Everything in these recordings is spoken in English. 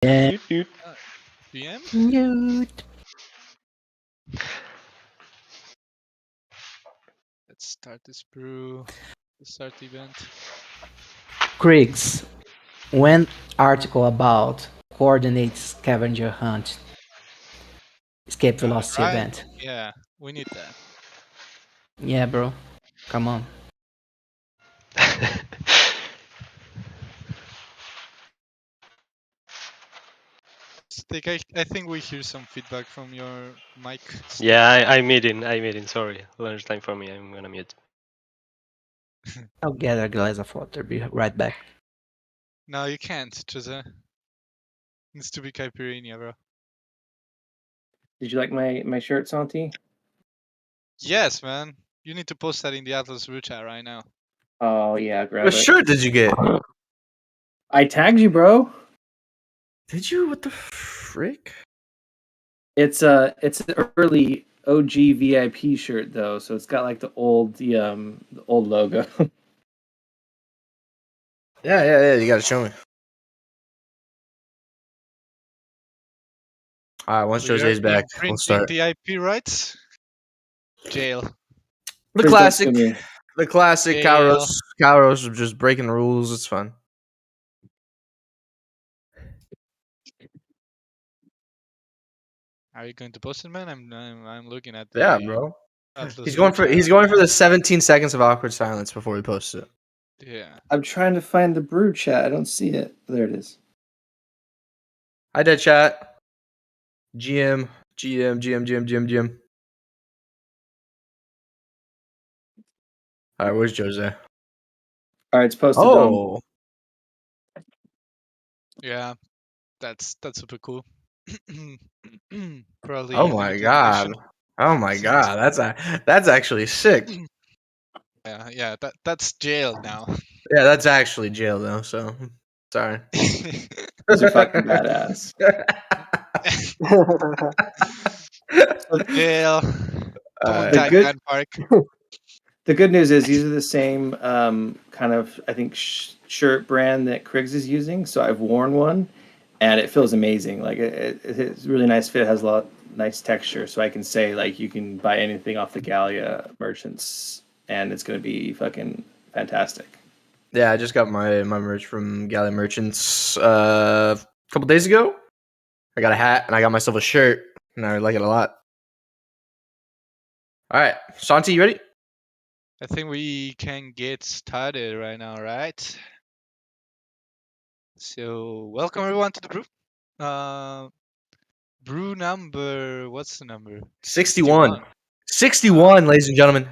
Yeah. Doot, doot. PM? Newt. Let's start this brew. Let's start the event. Griggs, when article about coordinate scavenger hunt escape velocity Right. event. Yeah, we need that. Yeah, bro. Come on. I think we hear some feedback from your mic. Yeah, I'm meeting. Sorry, lunchtime for me. I'm gonna mute. I'll get a glass of water. Be right back. No, you can't, Jose. Needs to be caipirinha, bro. Did you like my shirt, Santi? Yes, man. You need to post that in the Atlas Brew chat right now. Oh yeah, grab What it. shirt did you get? I tagged you, bro. Did you? What the frick? It's an early OG VIP shirt though, so it's got like the old logo. Yeah. You gotta show me. All right, once We are Jose's back, we'll imprinting start. the IP rights. Jail. The Chris, don't classic, sue me. the classic Jail. Calros of just breaking the rules. It's fun. Are you going to post it, man? I'm looking at the Yeah, bro. Atlas He's Brew going for chat. 17 seconds of awkward silence before we post it. Yeah. I'm trying to find the brew chat. I don't see it. There it is. Hi, dead chat. GM. All right, where's Jose? All right, it's posted. Dom. Oh, Yeah. That's super cool. Probably oh my limited god. edition. Oh my Since- god, that's actually sick. Yeah, that's jail now. Yeah, that's actually jail though. So sorry. Those are fucking badass. Jail. Alright. The good- Tagline Park. The good news is these are the same kind of I think shirt brand that Kriggs is using. So I've worn one, and it feels amazing. Like it's really nice fit. Has a lot nice texture. So I can say like you can buy anything off the Gallia merchants, and it's gonna be fucking fantastic. Yeah, I just got my merch from Galley Merchants a couple days ago. I got a hat and I got myself a shirt, and I like it a lot. All right, Santi, you ready? I think we can get started right now, right? So welcome everyone to the brew. Brew number, what's the number? 61. 61, ladies and gentlemen.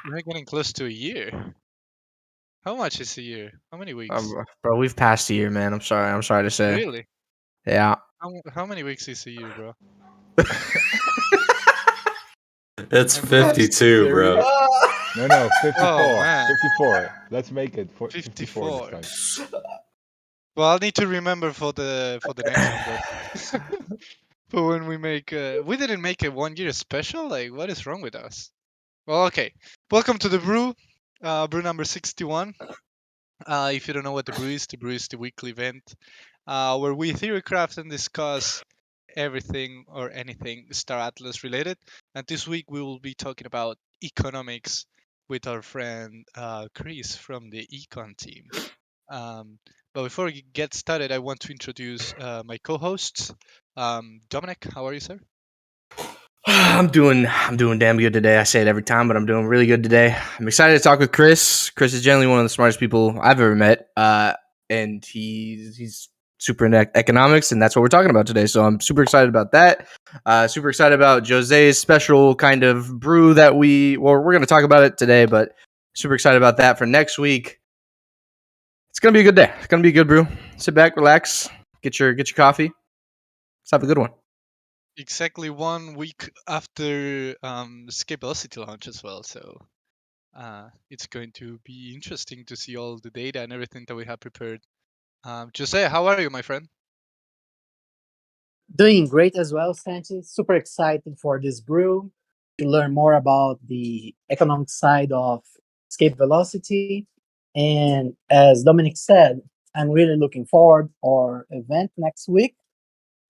We're getting close to a year. How much is a year? How many weeks? Bro, we've passed a year, man. I'm sorry to say. Really? Yeah. How many weeks is a year, bro? It's 52, bro. No, 54. Oh, man. 54. Let's make it 54 54. this time. Well, I'll need to remember for the next one, though. But when we make, we didn't make a 1 year special. Like, what is wrong with us? Well, okay. Welcome to the brew, brew number 61. If you don't know what the brew is the weekly event where we theory craft and discuss everything or anything Star Atlas related. And this week we will be talking about economics with our friend Chris from the econ team. But before we get started, I want to introduce my co-hosts. Dominic, how are you, sir? I'm doing damn good today. I say it every time, but I'm doing really good today. I'm excited to talk with Chris. Chris is generally one of the smartest people I've ever met, and he's super into economics, and that's what we're talking about today. So I'm super excited about that. Super excited about Jose's special kind of brew that we're going to talk about it today, but super excited about that for next week. It's gonna be a good day. It's gonna be a good brew. Sit back, relax, get your coffee. Let's have a good one. Exactly 1 week after Escape Velocity launch as well. So it's going to be interesting to see all the data and everything that we have prepared. Jose, how are you, my friend? Doing great as well, Santi. Super excited for this brew to learn more about the economic side of escape velocity. And as Dominic said, I'm really looking forward our event next week.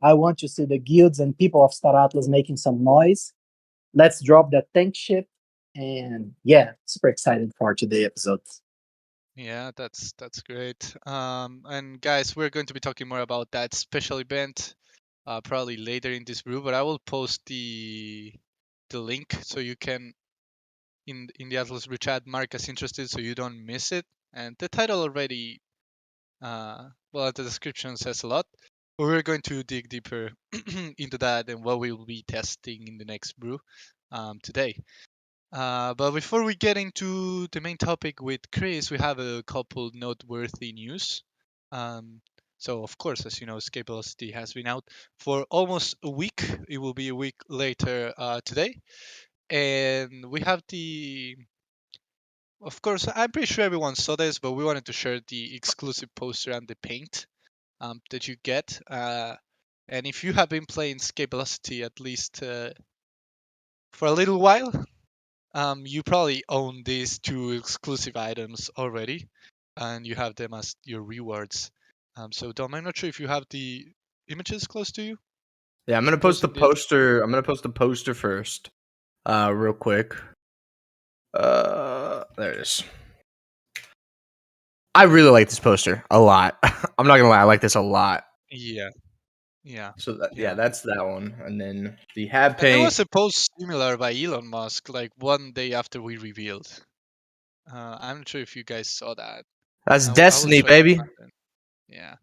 I want to see the guilds and people of Star Atlas making some noise. Let's drop that tank ship. And yeah, super excited for today's episode. Yeah, that's great. And guys, we're going to be talking more about that special event probably later in this brew, but I will post the link so you can in the Atlas Brew chat mark as interested so you don't miss it. And the title already, well, the description says a lot. But we're going to dig deeper into that and what we will be testing in the next brew today. But before we get into the main topic with Chris, we have a couple noteworthy news. So, of course, as you know, Escape Velocity has been out for almost a week. It will be a week later today. And we have of course, I'm pretty sure everyone saw this, but we wanted to share the exclusive poster and the paint that you get. And if you have been playing Escape Velocity at least for a little while, you probably own these two exclusive items already, and you have them as your rewards. So Dom, I'm not sure if you have the images close to you. Yeah, I'm gonna post the poster. I'm gonna post the poster first, real quick. There it is. I really like this poster a lot. I'm not gonna lie, I like this a lot. Yeah. So that's that one, and then the Hab And there paint. was a post similar by Elon Musk, like one day after we revealed. I'm not sure if you guys saw that. That's I will Destiny, try to baby. find it. Yeah.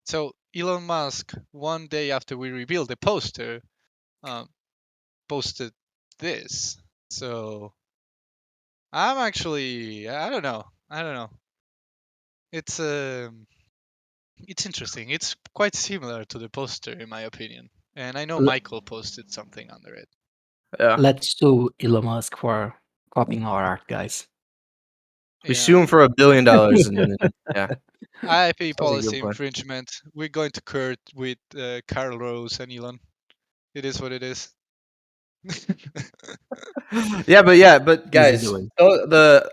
So Elon Musk, one day after we revealed the poster, posted this. So I'm actually, I don't know. It's interesting. It's quite similar to the poster in my opinion. And I know Michael posted something under it. Yeah. Let's sue Elon Musk for copying our art, guys. We sue him for $1 billion, and then, yeah. IP policy infringement. We're going to court with Carl Rose and Elon. It is what it is. but guys,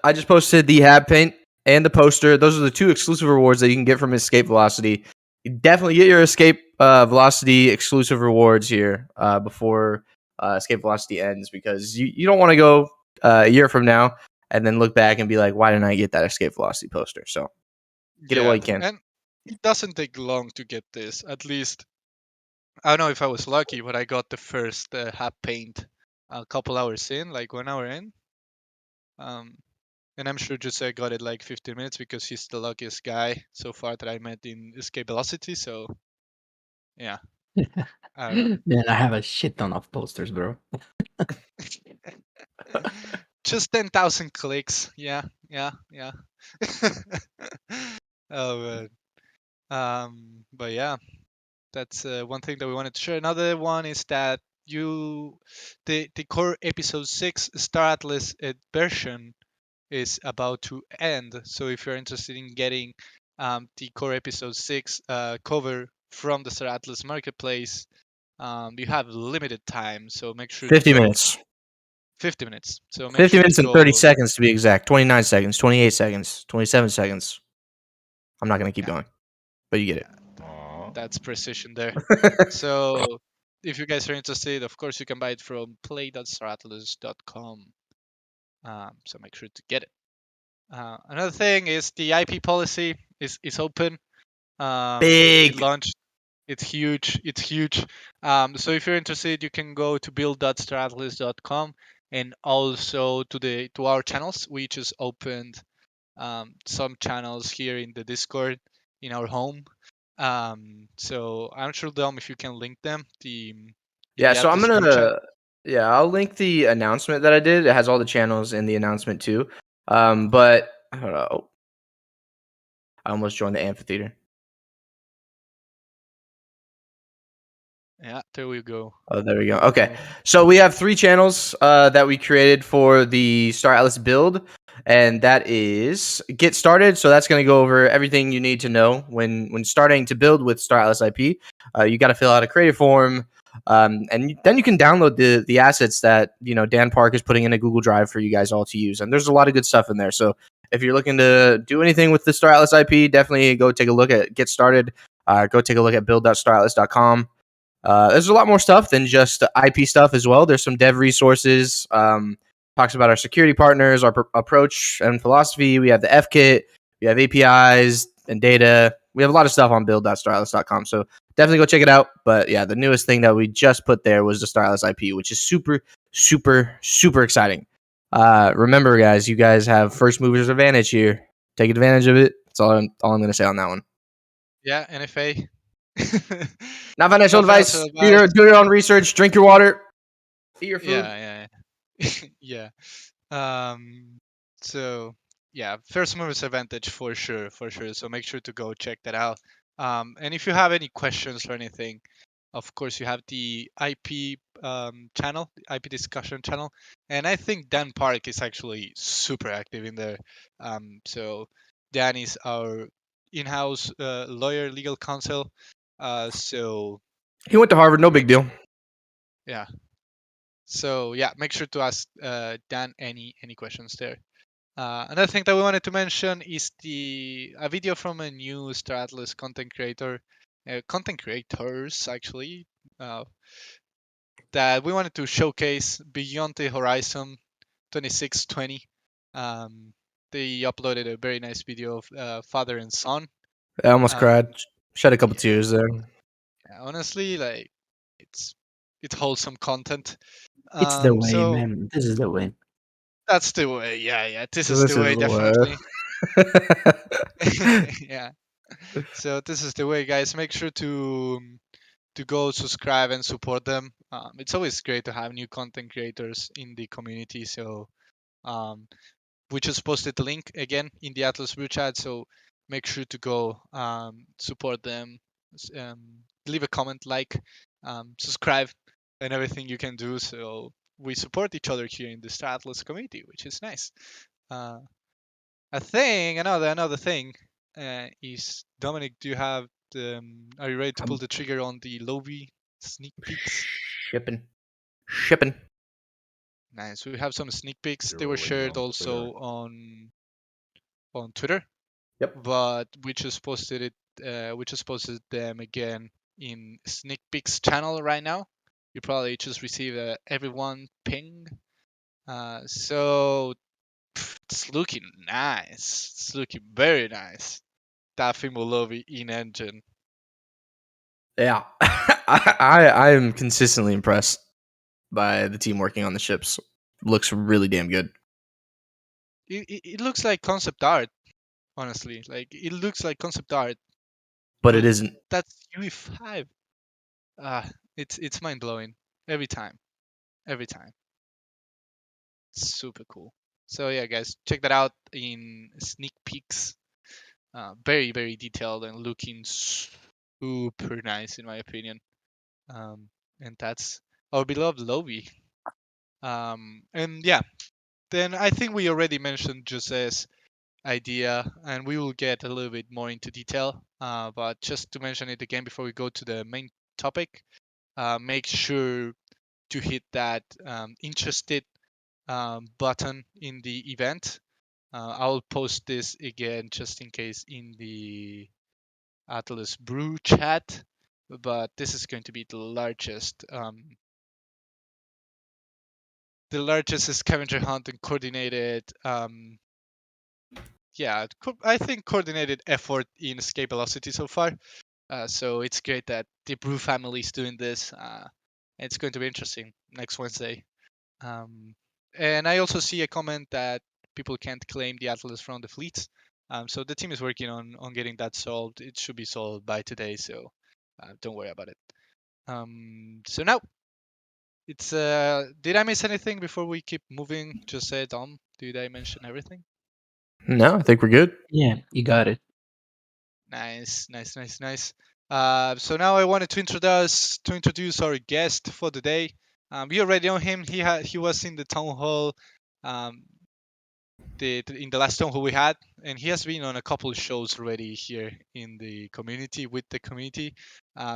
I just posted the Hab paint and the poster. Those are the two exclusive rewards that you can get from Escape Velocity. You definitely get your Escape Velocity exclusive rewards here before Escape Velocity ends, because you don't want to go a year from now and then look back and be like, why didn't I get that Escape Velocity poster? So get it while you can. And it doesn't take long to get this. At least, I don't know if I was lucky, but I got the first Hab paint a couple hours in, like 1 hour in. And I'm sure Jose got it like 15 minutes because he's the luckiest guy so far that I met in Escape Velocity. So, yeah. I don't know. Man, I have a shit ton of posters, bro. Just 10,000 clicks. Yeah. Oh, man. But yeah, that's one thing that we wanted to share. Another one is that the core episode 6 Star Atlas version is about to end. So if you're interested in getting the core episode 6 cover from the Star Atlas marketplace, you have limited time. So make sure 50 to go. minutes. 50 minutes. So make 50 sure minutes to and go. 30 seconds to be exact. 29 seconds, 28 seconds, 27 seconds. I'm not going to keep going, but you get it. That's precision there. So if you guys are interested, of course, you can buy it from play.staratlas.com. So make sure to get it. Another thing is the IP policy is open. Big. It launched. It's huge. So if you're interested, you can go to build.staratlas.com and also to our channels. We just opened some channels here in the Discord in our home. So I'm sure, Dom, if you can link them. So I'm gonna I'll link the announcement that I did. It has all the channels in the announcement too. But I don't know. I almost joined the amphitheater. Yeah, there we go. Oh, there we go. Okay. So we have 3 channels that we created for the Star Atlas build, and that is Get Started. So that's going to go over everything you need to know when starting to build with Star Atlas IP. You got to fill out a creative form, and then you can download the assets that Dan Park is putting in a Google Drive for you guys all to use. And there's a lot of good stuff in there. So if you're looking to do anything with the Star Atlas IP, definitely go take a look at get started. Go take a look at build.staratlas.com. There's a lot more stuff than just IP stuff as well. There's some dev resources. Talks about our security partners, our approach and philosophy. We have the F kit. We have APIs and data. We have a lot of stuff on build.staratlas.com. So definitely go check it out. But yeah, the newest thing that we just put there was the Star Atlas IP, which is super, super, super exciting. Remember, guys, you guys have first movers advantage here. Take advantage of it. That's all I'm going to say on that one. Yeah, NFA. Not financial Not advice. financial Do your own research. Drink your water. Eat your food. Yeah. So yeah, first movers advantage for sure, for sure. So make sure to go check that out. And if you have any questions or anything, of course you have the IP channel, the IP discussion channel, and I think Dan Park is actually super active in there. So Dan is our in-house lawyer, legal counsel. So He went to Harvard. No big deal. yeah. So yeah, make sure to ask Dan any questions there. Another thing that we wanted to mention is a video from a new Star Atlas content creator, content creators actually, that we wanted to showcase Beyond the Horizon 2620. They uploaded a very nice video of father and son. I almost cried. Shed a couple tears there. Honestly, like it's wholesome content. It's the way, So man. This is the way. that's the way. Yeah. This is This the way, is definitely. Yeah. So this is the way, guys. Make sure to go subscribe and support them. It's always great to have new content creators in the community. So we just posted the link again in the Atlas Brew chat. So make sure to go support them. Leave a comment, like, subscribe, and everything you can do. So we support each other here in the Star Atlas community, which is nice. Another thing is, Dominic, do you have are you ready to pull the trigger on the lobby sneak peeks? Shipping. Nice. We have some sneak peeks. You're They were really shared going also clear. on Twitter. Yep. But we just posted it. We just posted them again in sneak peeks channel right now. You probably just received a everyone ping. So it's looking nice. It's looking very nice. Taffy Molovi in engine. Yeah. I am consistently impressed by the team working on the ships. Looks really damn good. It looks like concept art, honestly. Like it looks like concept art. But it isn't. That's UE5. It's mind blowing every time. Every time. It's super cool. So yeah, guys, check that out in sneak peeks. Very very detailed and looking super nice in my opinion. And that's our beloved lobby. And yeah, then I think we already mentioned Jose's idea, and we will get a little bit more into detail. But just to mention it again before we go to the main topic, make sure to hit that interested button in the event. I'll post this again just in case in the Atlas Brew chat, but this is going to be the largest scavenger hunt and coordinated I think coordinated effort in escape velocity so far. So it's great that the Brew family is doing this. It's going to be interesting next Wednesday. And I also see a comment that people can't claim the Atlas from the fleets. So the team is working on getting that solved. It should be solved by today, so don't worry about it. So now it's did I miss anything before we keep moving? Just say Dom, did I mention everything? No, I think we're good. Yeah, you got it. Nice. So now I wanted to introduce our guest for the day. You already know him. He was in the town hall, in the last town hall we had, and he has been on a couple of shows already here in the community with the community.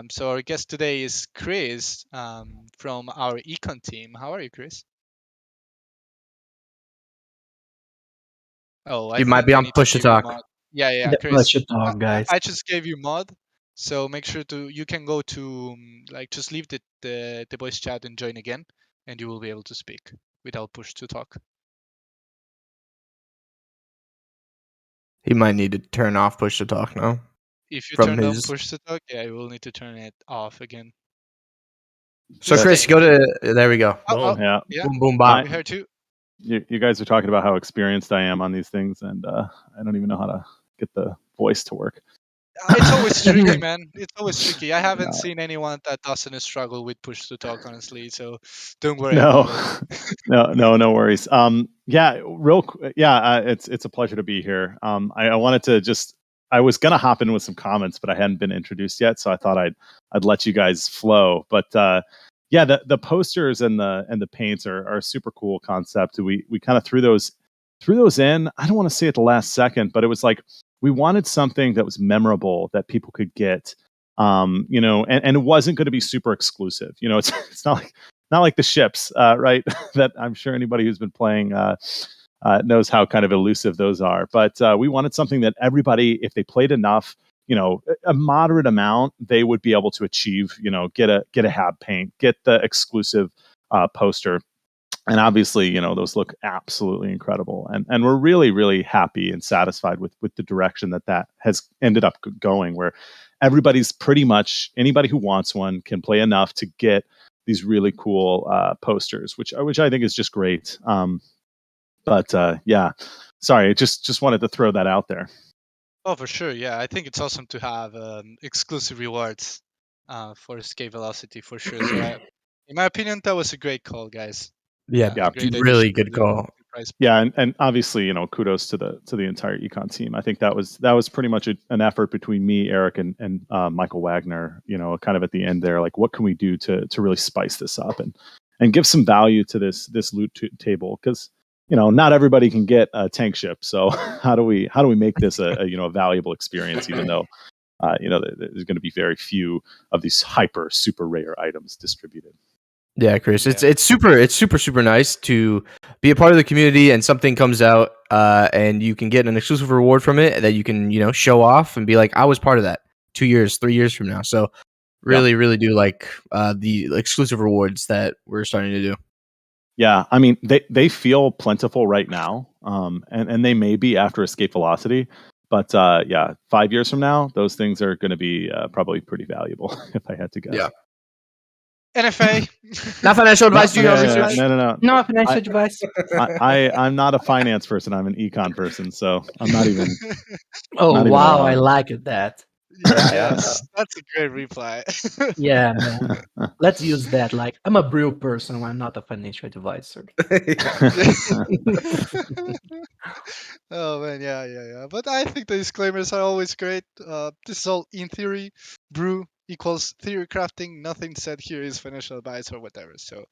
So our guest today is Chris from our econ team. How are you, Chris? Oh, I You might think be I on need push to give you talk. mod. Yeah, The Chris. push to talk, guys. I just gave you mod, so make sure you can go to just leave the voice chat and join again, and you will be able to speak without push to talk. He might need to turn off push to talk now. If you From turn on his- push to talk, yeah, you will need to turn it off again. So Just Chris, saying. go to there we go. Oh, Yeah. yeah. Boom boom bop. We heard you. You guys are talking about how experienced I am on these things, and I don't even know how to get the voice to work. It's always tricky, man. It's always tricky. I haven't No. seen anyone that doesn't struggle with push to talk, honestly. So don't worry No, about it. no worries. It's a pleasure to be here. I wanted to just, I was gonna hop in with some comments, but I hadn't been introduced yet, so I thought I'd let you guys flow. But the posters and the paints are a super cool concept. We kind of threw those in. I don't want to say at the last second, but it was like we wanted something that was memorable that people could get. And it wasn't going to be super exclusive. It's not like the ships, right? That I'm sure anybody who's been playing knows how kind of elusive those are. But we wanted something that everybody, if they played enough, a moderate amount, they would be able to achieve. Get a hab paint, get the exclusive poster. And obviously, those look absolutely incredible, and we're really, really happy and satisfied with the direction that has ended up going. Where everybody's pretty much, anybody who wants one can play enough to get these really cool posters, which I think is just great. Sorry, just wanted to throw that out there. Oh, for sure. Yeah, I think it's awesome to have exclusive rewards for escape velocity for sure. So, in my opinion, that was a great call, guys. Yeah, A great really addition to good the call. prize. Yeah, and obviously, kudos to the entire econ team. I think that was pretty much an effort between me, Eric, and Michael Wagner. Kind of at the end there, like, what can we do to really spice this up and give some value to this loot table? Because not everybody can get a tank ship. So how do we make this a valuable experience? Even though there's going to be very few of these super rare items distributed. Yeah, Chris, it's super nice to be a part of the community, and something comes out, and you can get an exclusive reward from it that you can show off and be like, I was part of that 2 years, 3 years from now. So really do like the exclusive rewards that we're starting to do. Yeah, I mean they feel plentiful right now, and they may be after escape velocity, but 5 years from now, those things are going to be probably pretty valuable if I had to guess. Yeah. NFA. Not financial advice. Do your own research. No. No financial advice. I'm not a finance person. I'm an econ person, so I'm not even. Oh, not even wow, allowed. I like that. Yes, that's a great reply. Yeah, man. Let's use that. Like, I'm a brew person. I'm not a financial advisor. Oh man, yeah. But I think the disclaimers are always great. This is all in theory. Brew equals theory crafting. Nothing said here is financial advice or whatever. So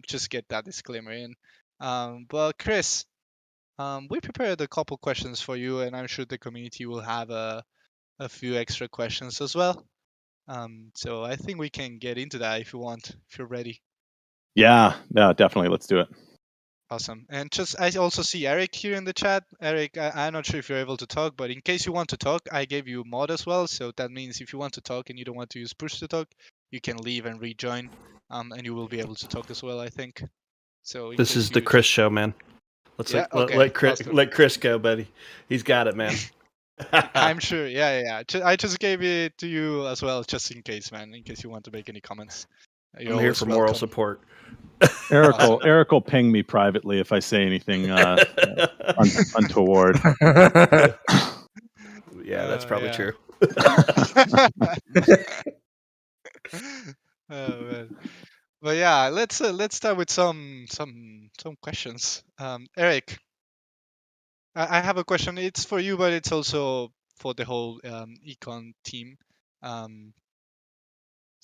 just get that disclaimer in. But Chris, we prepared a couple questions for you, and I'm sure the community will have a few extra questions as well. So I think we can get into that if you want, if you're ready. Yeah, definitely. Let's do it. Awesome. And I also see Eric here in the chat. Eric, I'm not sure if you're able to talk, but in case you want to talk, I gave you mod as well. So that means if you want to talk and you don't want to use push to talk, you can leave and rejoin, and you will be able to talk as well, I think. So this is the Chris show, man. Let Chris go, buddy. He's got it, man. I'm sure. Yeah. I just gave it to you as well, just in case, man. In case you want to make any comments. I'm here for moral support. Eric will ping me privately if I say anything untoward. Yeah, that's probably true. Oh man. But yeah, let's start with some questions. Eric, I have a question. It's for you, but it's also for the whole econ team.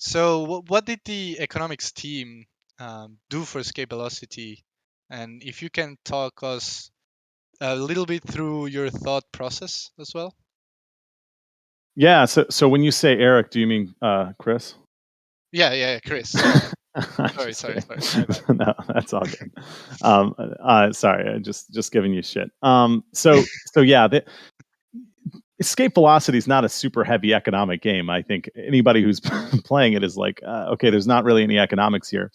So what did the economics team do for escape velocity? And if you can talk us a little bit through your thought process as well. Yeah. So when you say Eric, do you mean Chris? Yeah, Chris. Sorry. Just My kidding. bad. No, that's all good. Sorry, I just giving you shit. So yeah, escape velocity is not a super heavy economic game. I think anybody who's playing it is like, okay, there's not really any economics here.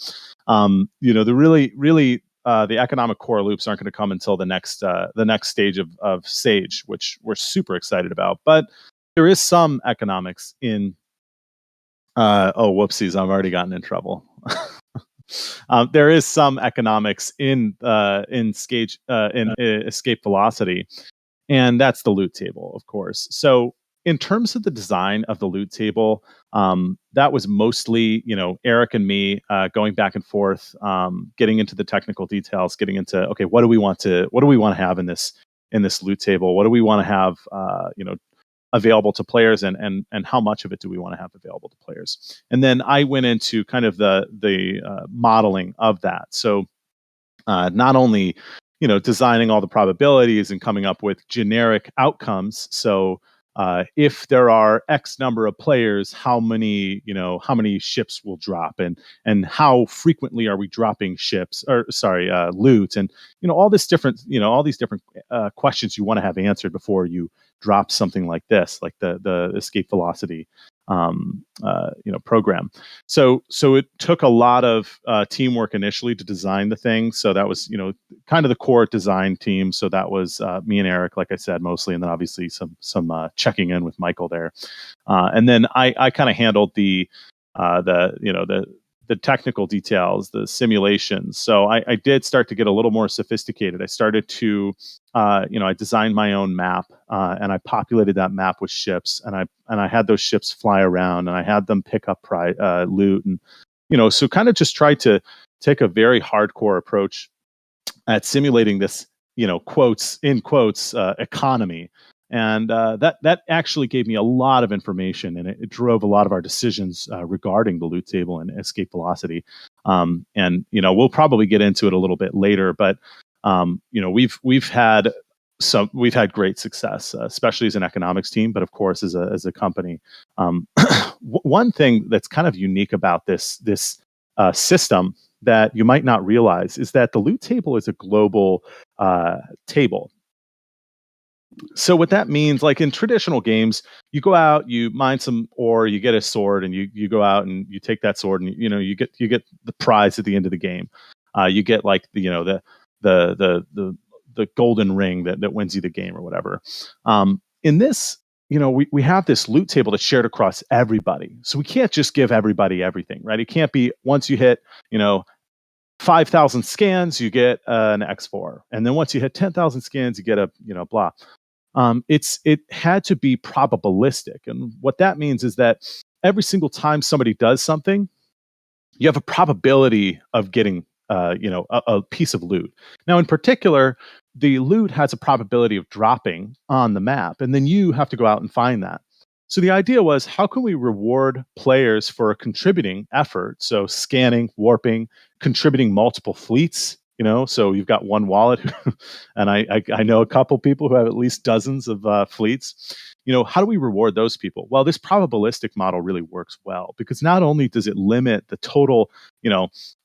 The really the economic core loops aren't going to come until the next stage of Sage, which we're super excited about. But there is some economics in. Oh, whoopsies! I've already gotten in trouble. There is some economics in escape velocity, and that's the loot table, of course. So in terms of the design of the loot table, that was mostly Eric and me going back and forth, getting into the technical details, getting into, okay, what do we want to have in this loot table? What do we want to have available to players, and how much of it do we want to have available to players? And then I went into kind of the modeling of that. So not only designing all the probabilities and coming up with generic outcomes. So if there are X number of players, how many ships will drop, and how frequently are we dropping ships, or sorry, loot, and all these different questions you want to have answered before you drop something like this, like the escape velocity program. So it took a lot of teamwork initially to design the thing. So that was kind of the core design team. So that was me and Eric, like I said, mostly, and then obviously some checking in with Michael there. And then I kind of handled the technical details, the simulations. So I did start to get a little more sophisticated. I started to, I designed my own map, and I populated that map with ships, and I had those ships fly around, and I had them pick up loot, and so kind of just tried to take a very hardcore approach at simulating this, quotes economy. And that actually gave me a lot of information, and it drove a lot of our decisions regarding the loot table and escape velocity. And we'll probably get into it a little bit later, but we've had great success, especially as an economics team, but of course as a company. One thing that's kind of unique about this system that you might not realize is that the loot table is a global table. So what that means, like in traditional games, you go out, you mine some ore, you get a sword, and you go out and you take that sword, and you get the prize at the end of the game. You get like the golden ring that wins you the game or whatever. In this, we have this loot table that's shared across everybody. So we can't just give everybody everything, right? It can't be once you hit 5,000 scans, you get an X4, and then once you hit 10,000 scans, you get a blah. It had to be probabilistic, and what that means is that every single time somebody does something, you have a probability of getting a piece of loot. Now, in particular, the loot has a probability of dropping on the map, and then you have to go out and find that. So the idea was, how can we reward players for a contributing effort? So scanning, warping, contributing multiple fleets. So you've got one wallet, and I know a couple people who have at least dozens of fleets. How do we reward those people? Well, this probabilistic model really works well, because not only does it limit the total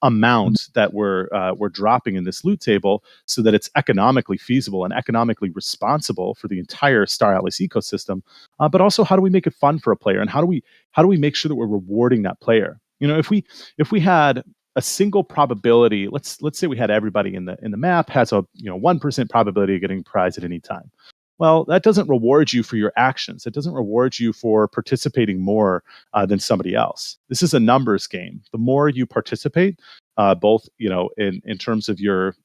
amount that we're dropping in this loot table, so that it's economically feasible and economically responsible for the entire Star Atlas ecosystem, but also, how do we make it fun for a player, and how do we make sure that we're rewarding that player? If we had a single probability, let's say we had everybody in the map has a 1% probability of getting a prize at any time. Well, that doesn't reward you for your actions. It doesn't reward you for participating more than somebody else. This is a numbers game. The more you participate, both in terms of your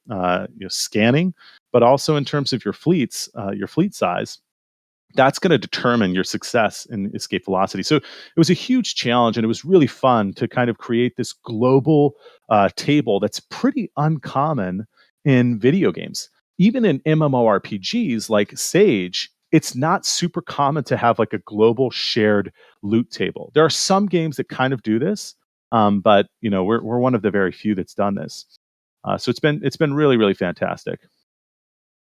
scanning, but also in terms of your fleets, your fleet size, that's going to determine your success in escape velocity. So it was a huge challenge, and it was really fun to kind of create this global table that's pretty uncommon in video games. Even in MMORPGs like Sage, it's not super common to have like a global shared loot table. There are some games that kind of do this, but we're one of the very few that's done this. So it's been really, really fantastic.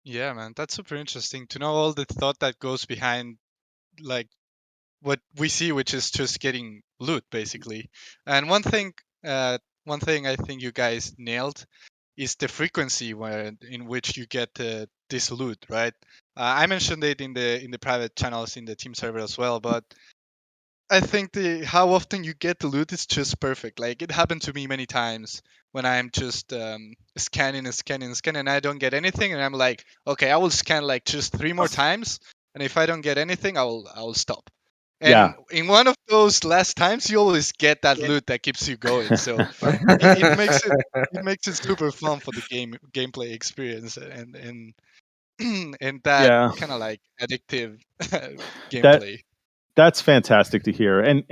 Yeah, man, that's super interesting to know all the thought that goes behind, like, what we see, which is just getting loot, basically. And one thing one thing I think you guys nailed is the frequency in which you get this loot, right? I mentioned it in the private channels in the team server as well, but I think how often you get the loot is just perfect. Like it happened to me many times when I'm just scanning and scanning and scanning, and I don't get anything, and I'm like, okay, I will scan like just 3 more times, and if I don't get anything, I will stop. Yeah. And in one of those last times, you always get that loot that keeps you going. So it makes it super fun for the gameplay experience and and that Yeah. kind of like addictive That gameplay. that's fantastic to hear. And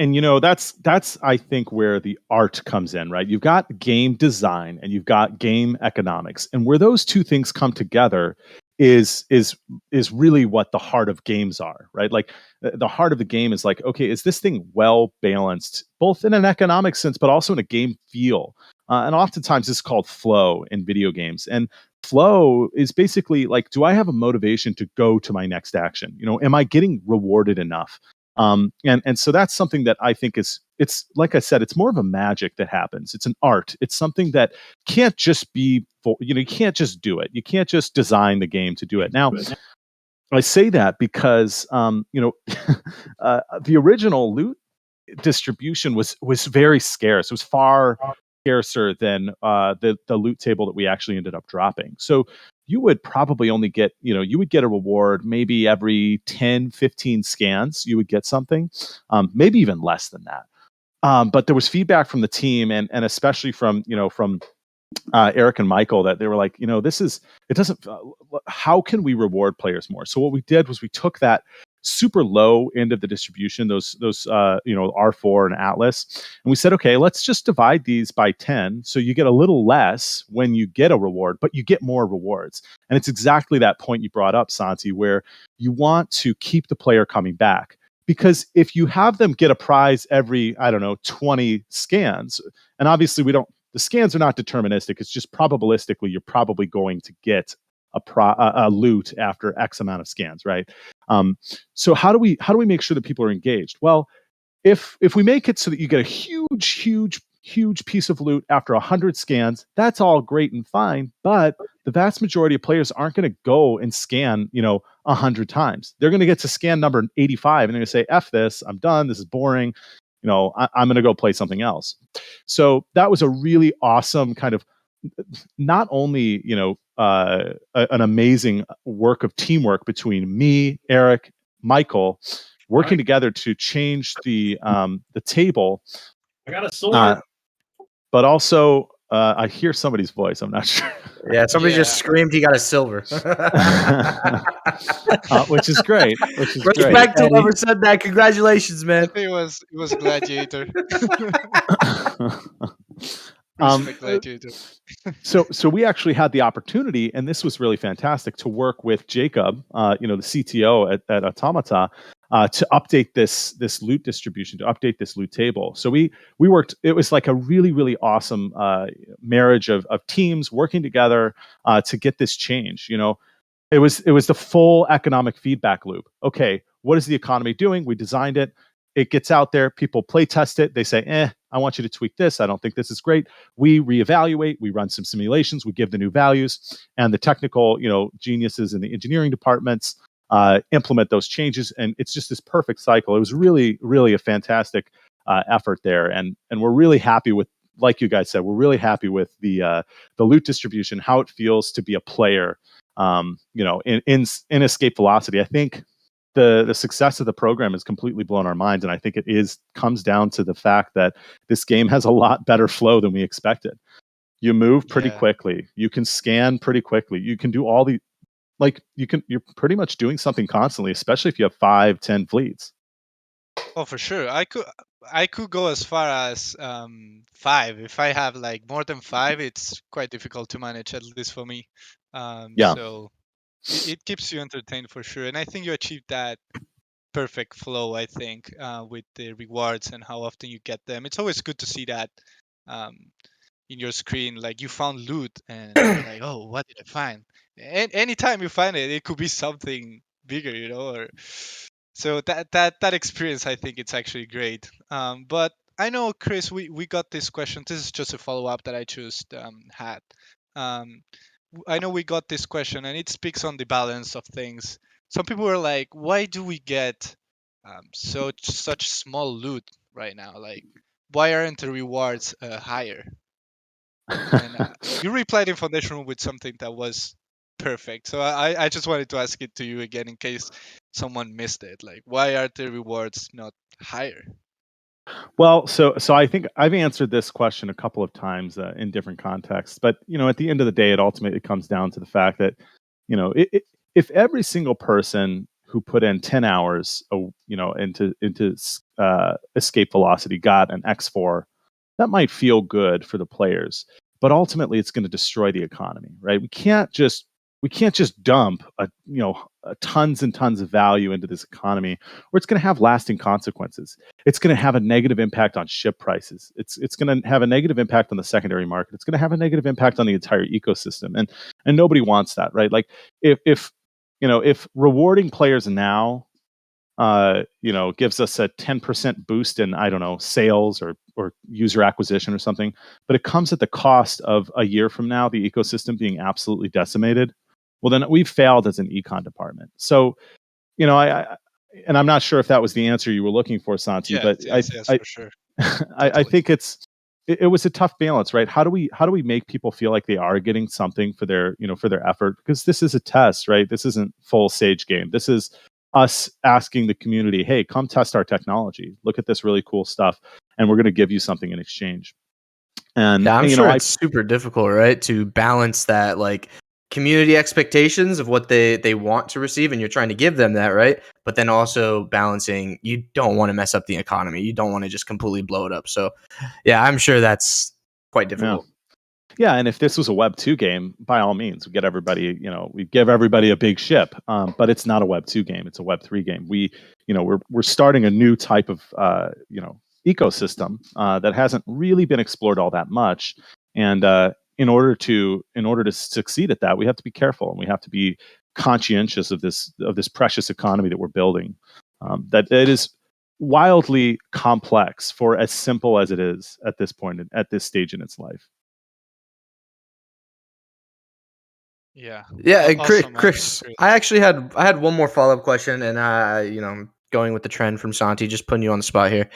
that's I think where the art comes in, right? You've got game design and you've got game economics. And where those two things come together is really what the heart of games are, right? Like the heart of the game is like, okay, is this thing well balanced, both in an economic sense, but also in a game feel? And oftentimes it's called flow in video games. And flow is basically like, do I have a motivation to go to my next action? Am I getting rewarded enough? And so that's something that I think it's like I said, it's more of a magic that happens. It's an art. It's something that can't just be you can't just do it. You can't just design the game to do it. Now, I say that because the original loot distribution was very scarce. It was far scarcer than the loot table that we actually ended up dropping. So you would probably only get, you would get a reward maybe every 10, 15 scans, you would get something, maybe even less than that. But there was feedback from the team and especially from Eric and Michael that they were like, how can we reward players more? So what we did was we took that super low end of the distribution, those R4 and Atlas, and we said, okay, let's just divide these by 10. So you get a little less when you get a reward, but you get more rewards. And it's exactly that point you brought up, Santi, where you want to keep the player coming back. Because if you have them get a prize every, 20 scans, and obviously the scans are not deterministic. It's just probabilistically, you're probably going to get a loot after X amount of scans, right? So how do we make sure that people are engaged? Well, if we make it so that you get a huge piece of loot after 100 scans, that's all great and fine. But the vast majority of players aren't going to go and scan, 100 times. They're going to get to scan number 85 and they're going to say, "F this, I'm done. This is boring. I'm going to go play something else." So that was a really awesome kind of, not only an amazing work of teamwork between me, Eric, Michael, working together to change the table. I got a sword. But also, I hear somebody's voice. I'm not sure. Yeah, somebody just screamed he got a silver. Which is great. Respect to whoever said that. Congratulations, man. I think it was Gladiator. Gladiator. So we actually had the opportunity, and this was really fantastic, to work with Jacob, the CTO at Automata, to update this loot distribution, to update this loot table. So we worked. It was like a really, really awesome marriage of teams working together to get this change. It was the full economic feedback loop. Okay, what is the economy doing? We designed it. It gets out there. People play test it. They say, I want you to tweak this. I don't think this is great. We reevaluate. We run some simulations. We give the new values, and the technical, geniuses in the engineering departments implement those changes. And it's just this perfect cycle. It was really, really a fantastic effort there, and we're really happy with, like you guys said, we're really happy with the loot distribution, how it feels to be a player, in Escape Velocity. I think the success of the program has completely blown our minds, and I think it comes down to the fact that this game has a lot better flow than we expected. You move pretty quickly. You can scan pretty quickly. You can do all you're pretty much doing something constantly, especially if you have 5-10 fleets. Oh, for sure. I could go as far as 5. If I have like more than 5, it's quite difficult to manage, at least for me. So it keeps you entertained for sure, and I think you achieved that perfect flow. I think with the rewards and how often you get them. It's always good to see that in your screen, like you found loot and you're like, oh, what did I find? And anytime you find it, it could be something bigger, or so that experience, I think it's actually great. But I know, Chris. We got this question. This is just a follow up that I just had. Um, I know we got this question, and it speaks on the balance of things. Some people were like, "Why do we get such small loot right now? Like, why aren't the rewards higher?" And you replied in Foundation Room with something that was perfect. So I just wanted to ask it to you again in case someone missed it. Like, why are the rewards not higher? Well, so I think I've answered this question a couple of times in different contexts, but at the end of the day, it ultimately comes down to the fact that if every single person who put in 10 hours, into escape velocity got an X4, that might feel good for the players, but ultimately it's going to destroy the economy, right? We can't just dump tons and tons of value into this economy, or it's going to have lasting consequences. It's going to have a negative impact on ship prices. It's going to have a negative impact on the secondary market. It's going to have a negative impact on the entire ecosystem, and nobody wants that, right? Like if rewarding players now gives us a 10% boost in, I don't know, sales or user acquisition or something, but it comes at the cost of a year from now the ecosystem being absolutely decimated, well, then we've failed as an econ department. So, and I'm not sure if that was the answer you were looking for, Santi, but yes, for sure. I think it was a tough balance, right? How do we make people feel like they are getting something for their effort? Because this is a test, right? This isn't full Sage game. This is us asking the community, hey, come test our technology. Look at this really cool stuff, and we're going to give you something in exchange. And yeah, I'm sure it's super difficult, right, to balance that, like, community expectations of what they want to receive, and you're trying to give them that, right? But then also balancing, you don't want to mess up the economy. You don't want to just completely blow it up. So, yeah, I'm sure that's quite difficult. Yeah, and if this was a Web 2 game, by all means, we give everybody a big ship. But it's not a Web 2 game; it's a Web 3 game. We're starting a new type of ecosystem that hasn't really been explored all that much. And in order to succeed at that, we have to be careful, and we have to be conscientious of this precious economy that we're building. That it is wildly complex for as simple as it is at this point, at this stage in its life. Yeah. Chris, I actually had one more follow-up question, and going with the trend from Santi, just putting you on the spot here.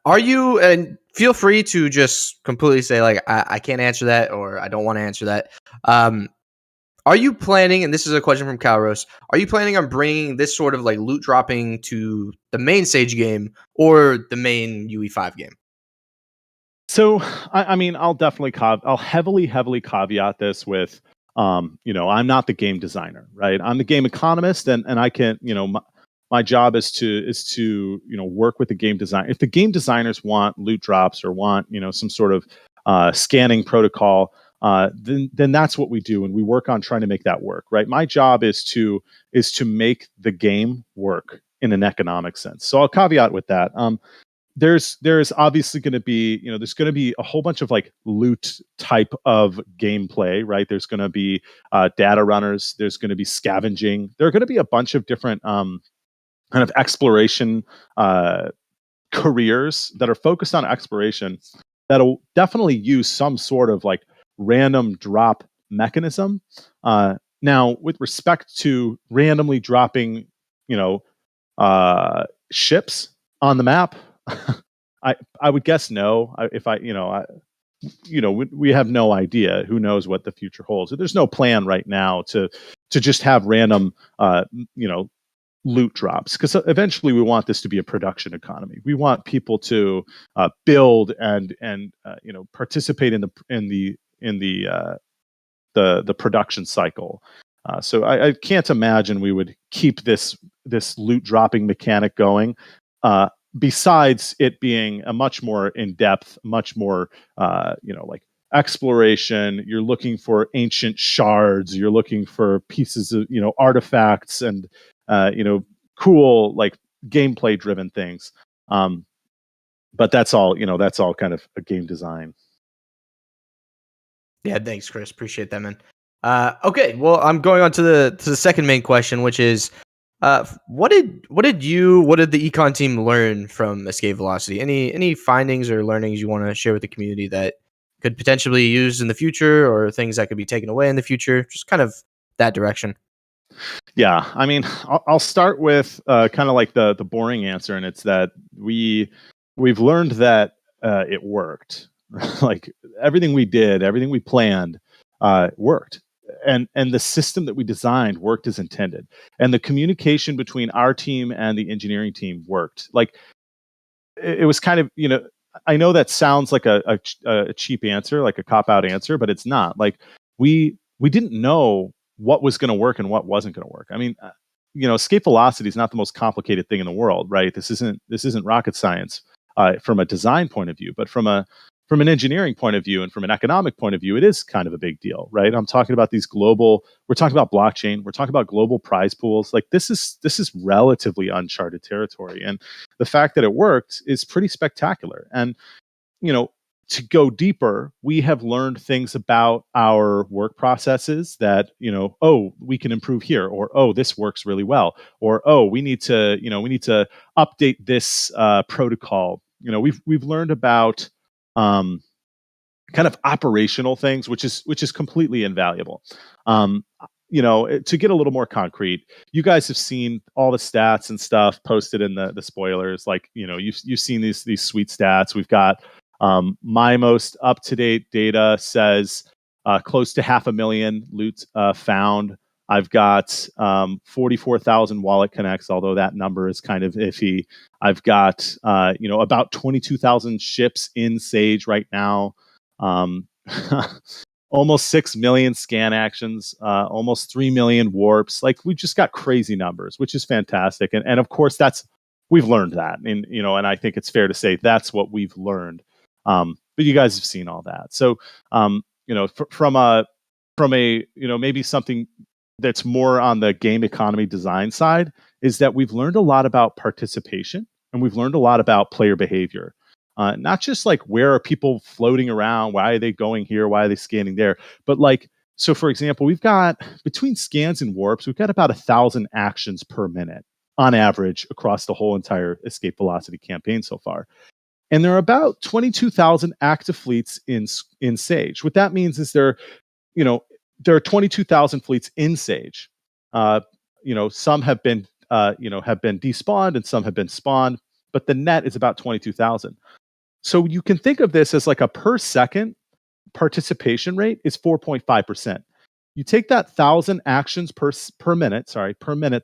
Are you, and feel free to just completely say, like, I can't answer that, or I don't want to answer that. Are you planning, and this is a question from Calros, are you planning on bringing this sort of like loot dropping to the main Sage game or the main UE5 game? So, I mean, I'll heavily caveat this with, I'm not the game designer, right? I'm the game economist, and I can, my job is to work with the game design. If the game designers want loot drops or want some sort of scanning protocol, then that's what we do, and we work on trying to make that work, right? My job is to make the game work in an economic sense. So I'll caveat with that. There's obviously going to be there's going to be a whole bunch of like loot type of gameplay, right? There's going to be data runners, there's going to be scavenging, there are going to be a bunch of different kind of exploration careers that are focused on exploration that'll definitely use some sort of like random drop mechanism. Now, with respect to randomly dropping ships on the map, I would guess no. We have no idea. Who knows what the future holds? There's no plan right now to just have random, loot drops, because eventually we want this to be a production economy. We want people to build and participate in the production cycle. So I can't imagine we would keep this loot dropping mechanic going. Besides it being a much more in-depth, much more, like exploration, you're looking for ancient shards, you're looking for pieces of, artifacts and, cool, like gameplay-driven things. But that's all kind of a game design. Yeah, thanks, Chris. Appreciate that, man. Okay, well, I'm going on to the second main question, which is, What did the econ team learn from escape velocity? Any findings or learnings you want to share with the community that could potentially be used in the future, or things that could be taken away in the future? Just kind of that direction. Yeah, I mean, I'll start with kind of like the boring answer, and it's that we've learned that it worked. Like everything we did, everything we planned, worked, and the system that we designed worked as intended, and the communication between our team and the engineering team worked. Like it was kind of, I know that sounds like a cheap answer, like a cop out answer, but it's not. Like we didn't know what was going to work and what wasn't going to work. I mean, escape velocity is not the most complicated thing in the world, right? This isn't rocket science from a design point of view, but from an engineering point of view and from an economic point of view, it is kind of a big deal, right? I'm talking about we're talking about blockchain, we're talking about global prize pools. Like this is relatively uncharted territory. And the fact that it worked is pretty spectacular. And, to go deeper, we have learned things about our work processes that, we can improve here, or, this works really well, or, we need to update this protocol. We've learned about kind of operational things, which is completely invaluable. To get a little more concrete, you guys have seen all the stats and stuff posted in the spoilers. Like, you've seen these sweet stats. We've got my most up-to-date data says close to 500,000 loot found. I've got 44,000 wallet connects, although that number is kind of iffy. I've got about 22,000 ships in Sage right now. Almost 6 million scan actions, almost 3 million warps. Like we just got crazy numbers, which is fantastic. And of course we've learned that. And, and I think it's fair to say that's what we've learned. But you guys have seen all that. So, from a, maybe something that's more on the game economy design side is that we've learned a lot about participation, and we've learned a lot about player behavior. Not just like where are people floating around, why are they going here, why are they scanning there, but like, so for example, we've got between scans and warps, we've got about 1,000 actions per minute on average across the whole entire escape velocity campaign so far. And there are about 22,000 active fleets in Sage. What that means is there are 22,000 fleets in Sage. Some have been despawned and some have been spawned, but the net is about 22,000. So you can think of this as like a per second participation rate is 4.5%. You take that 1,000 actions per minute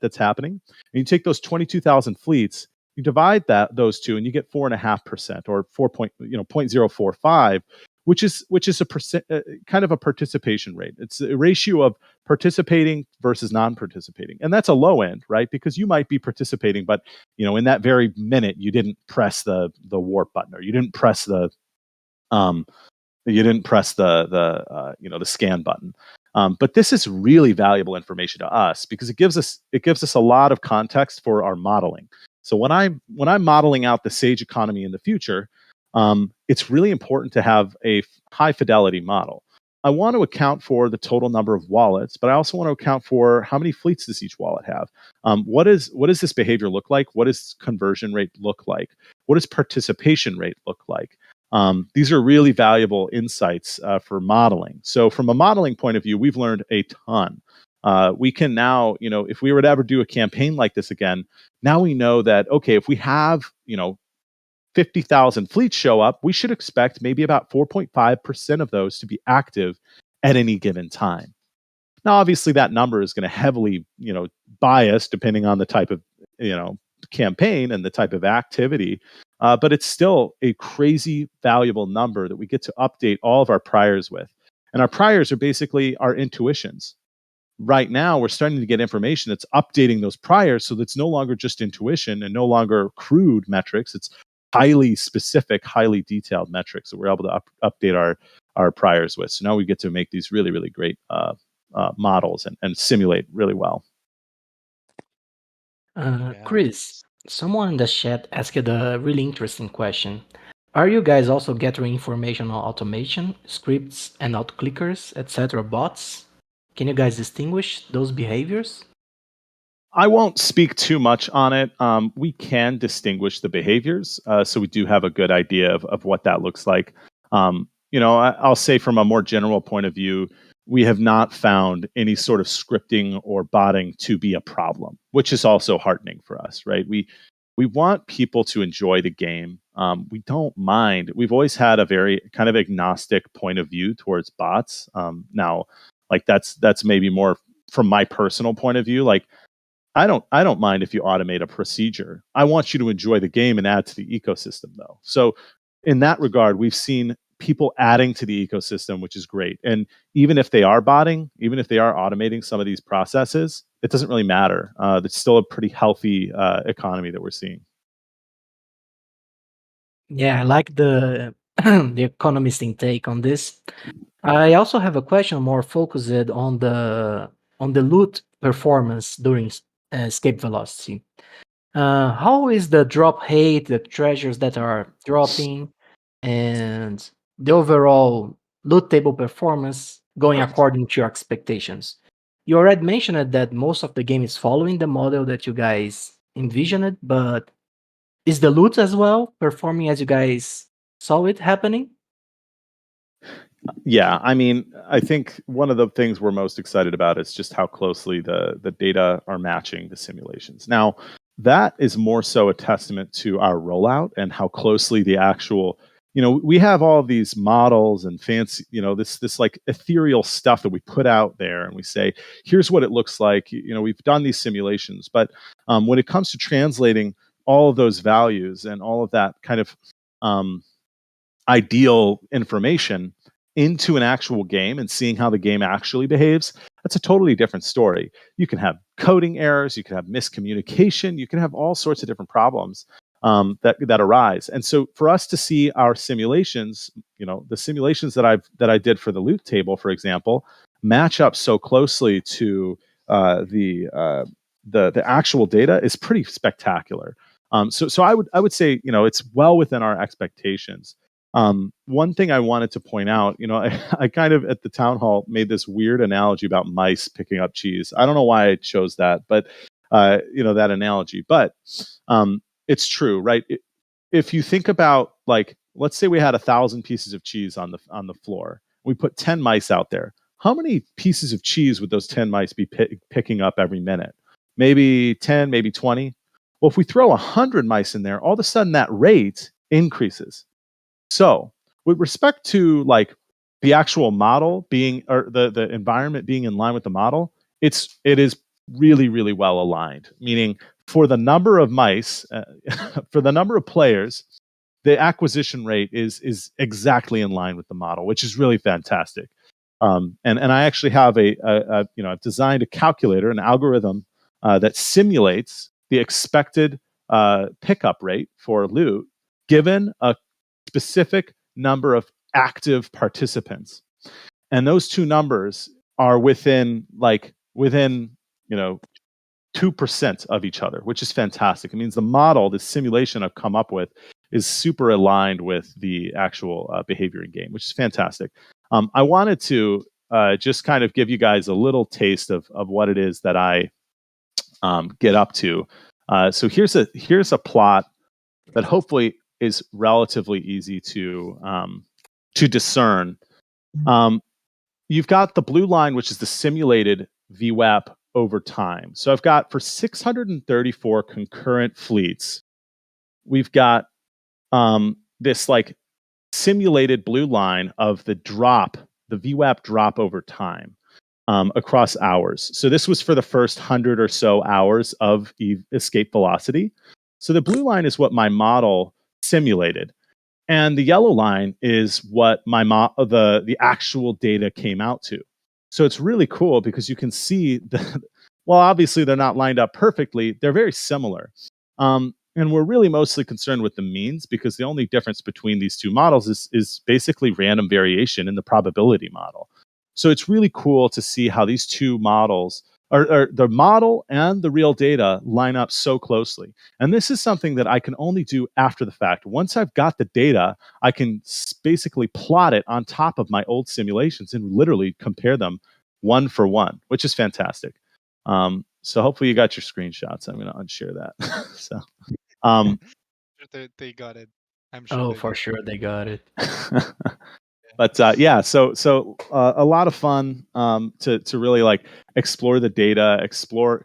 that's happening, and you take those 22,000 fleets, you divide those two, and you get 4.5% or 0.045, which is a percent, kind of a participation rate. It's a ratio of participating versus non-participating, and that's a low end, right? Because you might be participating, but in that very minute you didn't press the warp button, or you didn't press the scan button. But this is really valuable information to us because it gives us a lot of context for our modeling. So when I'm modeling out the Sage economy in the future, it's really important to have a high fidelity model. I want to account for the total number of wallets, but I also want to account for how many fleets does each wallet have. What does this behavior look like? What does conversion rate look like? What does participation rate look like? These are really valuable insights for modeling. So from a modeling point of view, we've learned a ton. We can now, if we were to ever do a campaign like this again, now we know that, okay, if we have, 50,000 fleets show up, we should expect maybe about 4.5% of those to be active at any given time. Now, obviously, that number is going to heavily, bias depending on the type of, campaign and the type of activity. But it's still a crazy valuable number that we get to update all of our priors with. And our priors are basically our intuitions. Right now, we're starting to get information that's updating those priors, so that's no longer just intuition and no longer crude metrics. It's highly specific, highly detailed metrics that we're able to update our priors with. So now we get to make these really, really great models and simulate really well. Chris, someone in the chat asked a really interesting question. Are you guys also gathering information on automation, scripts, and outclickers, etc. bots? Can you guys distinguish those behaviors? I won't speak too much on it. We can distinguish the behaviors, so we do have a good idea of what that looks like. I'll say from a more general point of view, we have not found any sort of scripting or botting to be a problem, which is also heartening for us, right? We want people to enjoy the game. We don't mind. We've always had a very kind of agnostic point of view towards bots. Now, like that's maybe more from my personal point of view. Like I don't mind if you automate a procedure. I want you to enjoy the game and add to the ecosystem, though. So in that regard, we've seen people adding to the ecosystem, which is great. And even if they are botting, even if they are automating some of these processes, it doesn't really matter. It's still a pretty healthy economy that we're seeing. Yeah, I like the the economist intake on this. I also have a question more focused on the loot performance during escape velocity. How is the drop rate, the treasures that are dropping, and the overall loot table performance going according to your expectations? You already mentioned that most of the game is following the model that you guys envisioned, but is the loot as well performing as you guys saw it happening? Yeah, I mean, I think one of the things we're most excited about is just how closely the data are matching the simulations. Now, that is more so a testament to our rollout and how closely the actual, we have all of these models and fancy, this like ethereal stuff that we put out there, and we say, here's what it looks like. We've done these simulations, but when it comes to translating all of those values and all of that kind of ideal information into an actual game and seeing how the game actually behaves, that's a totally different story. You can have coding errors, you can have miscommunication, you can have all sorts of different problems that arise. And so for us to see our simulations, the simulations that I did for the loot table, for example, match up so closely to the actual data is pretty spectacular. So I would say it's well within our expectations. One thing I wanted to point out, I kind of at the town hall made this weird analogy about mice picking up cheese. I don't know why I chose that, but that analogy. But it's true, right? If you think about, like, let's say we had 1,000 pieces of cheese on the floor, we put 10 mice out there. How many pieces of cheese would those 10 mice be picking up every minute? Maybe 10, maybe 20. Well, if we throw 100 mice in there, all of a sudden that rate increases. So, with respect to like the actual model being, or the environment being in line with the model, it is really, really well aligned. Meaning, for the number of mice, for the number of players, the acquisition rate is exactly in line with the model, which is really fantastic. And I actually have I've designed a calculator, an algorithm that simulates the expected pickup rate for loot given a specific number of active participants, and those two numbers are within 2% of each other, which is fantastic. It means the model, the simulation I've come up with, is super aligned with the actual behavior in game, which is fantastic. I wanted to just kind of give you guys a little taste of what it is that I get up to. So here's a plot that hopefully is relatively easy to discern. You've got the blue line, which is the simulated VWAP over time. So I've got, for 634 concurrent fleets, we've got this like simulated blue line of the VWAP drop over time across hours. So this was for the first 100 or so hours of escape velocity. So the blue line is what my model simulated, and the yellow line is what the actual data came out to. So it's really cool because you can see well, obviously they're not lined up perfectly. They're very similar. And we're really mostly concerned with the means, because the only difference between these two models is basically random variation in the probability model. So it's really cool to see how these two models, or the model and the real data, line up so closely. And this is something that I can only do after the fact. Once I've got the data, I can basically plot it on top of my old simulations and literally compare them one for one, which is fantastic. So hopefully you got your screenshots. I'm going to unshare that. So, they got it. I'm sure. Oh, they for got sure they got it. but yeah, so a lot of fun to really like explore the data,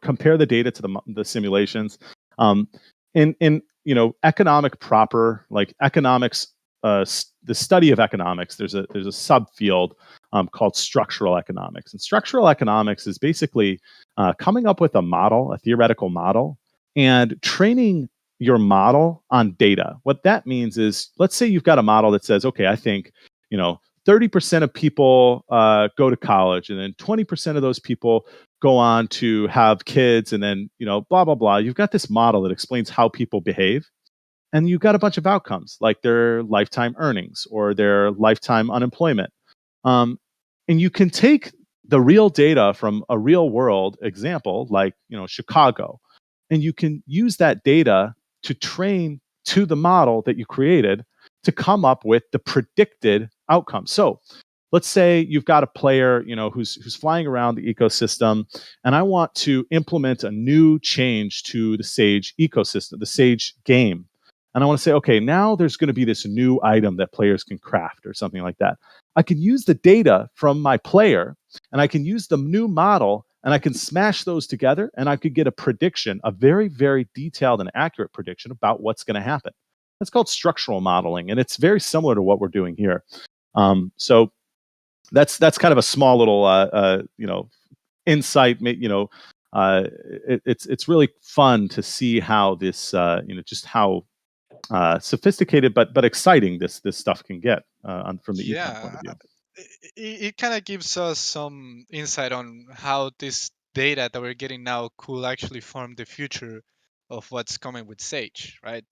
compare the data to the simulations. In economic proper, like economics, the study of economics. There's a subfield called structural economics, and structural economics is basically coming up with a theoretical model, and training your model on data. What that means is, let's say you've got a model that says, okay, I think 30% of people go to college, and then 20% of those people go on to have kids, and then blah blah blah. You've got this model that explains how people behave, and you've got a bunch of outcomes like their lifetime earnings or their lifetime unemployment. And you can take the real data from a real world example, like Chicago, and you can use that data to train to the model that you created to come up with the predicted outcome. So let's say you've got a player who's flying around the ecosystem, and I want to implement a new change to the Sage ecosystem, the Sage game. And I want to say, okay, now there's going to be this new item that players can craft or something like that. I can use the data from my player, and I can use the new model, and I can smash those together, and I could get a prediction, a very, very detailed and accurate prediction about what's going to happen. That's called structural modeling, and it's very similar to what we're doing here. So that's kind of a small little insight. It's really fun to see how this just how sophisticated but exciting this stuff can get from the econ point of view. It kind of gives us some insight on how this data that we're getting now could actually form the future of what's coming with Sage, right?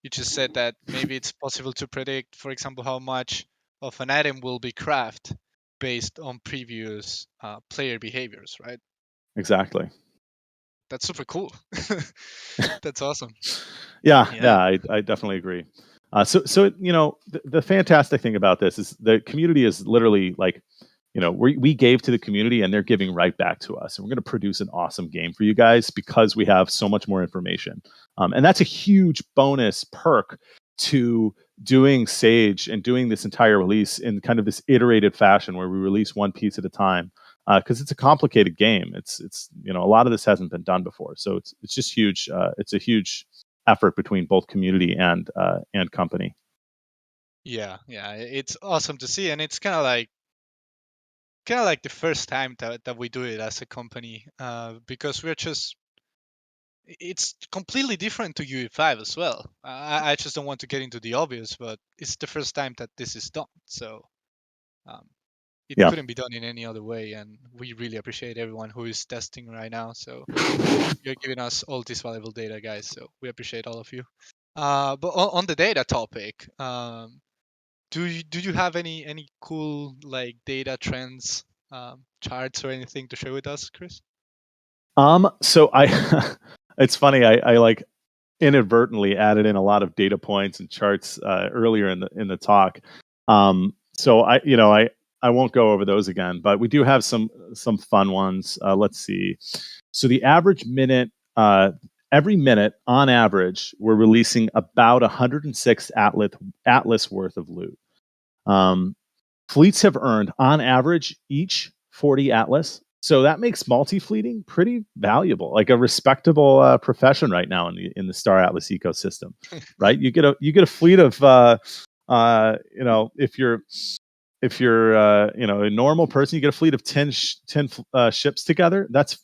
You just said that maybe it's possible to predict, for example, how much of an item will be crafted based on previous player behaviors, right? Exactly. That's super cool. That's awesome. Yeah, I definitely agree. So the fantastic thing about this is the community is literally like, we gave to the community, and they're giving right back to us, and we're going to produce an awesome game for you guys because we have so much more information, and that's a huge bonus perk to doing Sage and doing this entire release in kind of this iterated fashion where we release one piece at a time, because it's a complicated game. It's a lot of this hasn't been done before, so it's just huge. It's a huge effort between both community and company. Yeah, it's awesome to see, and it's kind of like the first time that we do it as a company, because it's completely different to UE5 as well. I just don't want to get into the obvious, but it's the first time that this is done, so it couldn't be done in any other way, and we really appreciate everyone who is testing right now. So you're giving us all this valuable data, guys, so we appreciate all of you. But on the data topic, do you have any cool like data trends, charts or anything to share with us, Chris? So it's funny, I like inadvertently added in a lot of data points and charts earlier in the talk. So I won't go over those again, but we do have some fun ones. Let's see. So the average minute, every minute on average, we're releasing about 106 Atlas worth of loot. Fleets have earned on average each 40 Atlas. So that makes multi-fleeting pretty valuable, like a respectable profession right now in the Star Atlas ecosystem, right? You get a fleet of if you're a normal person, you get a fleet of 10 ships together. That's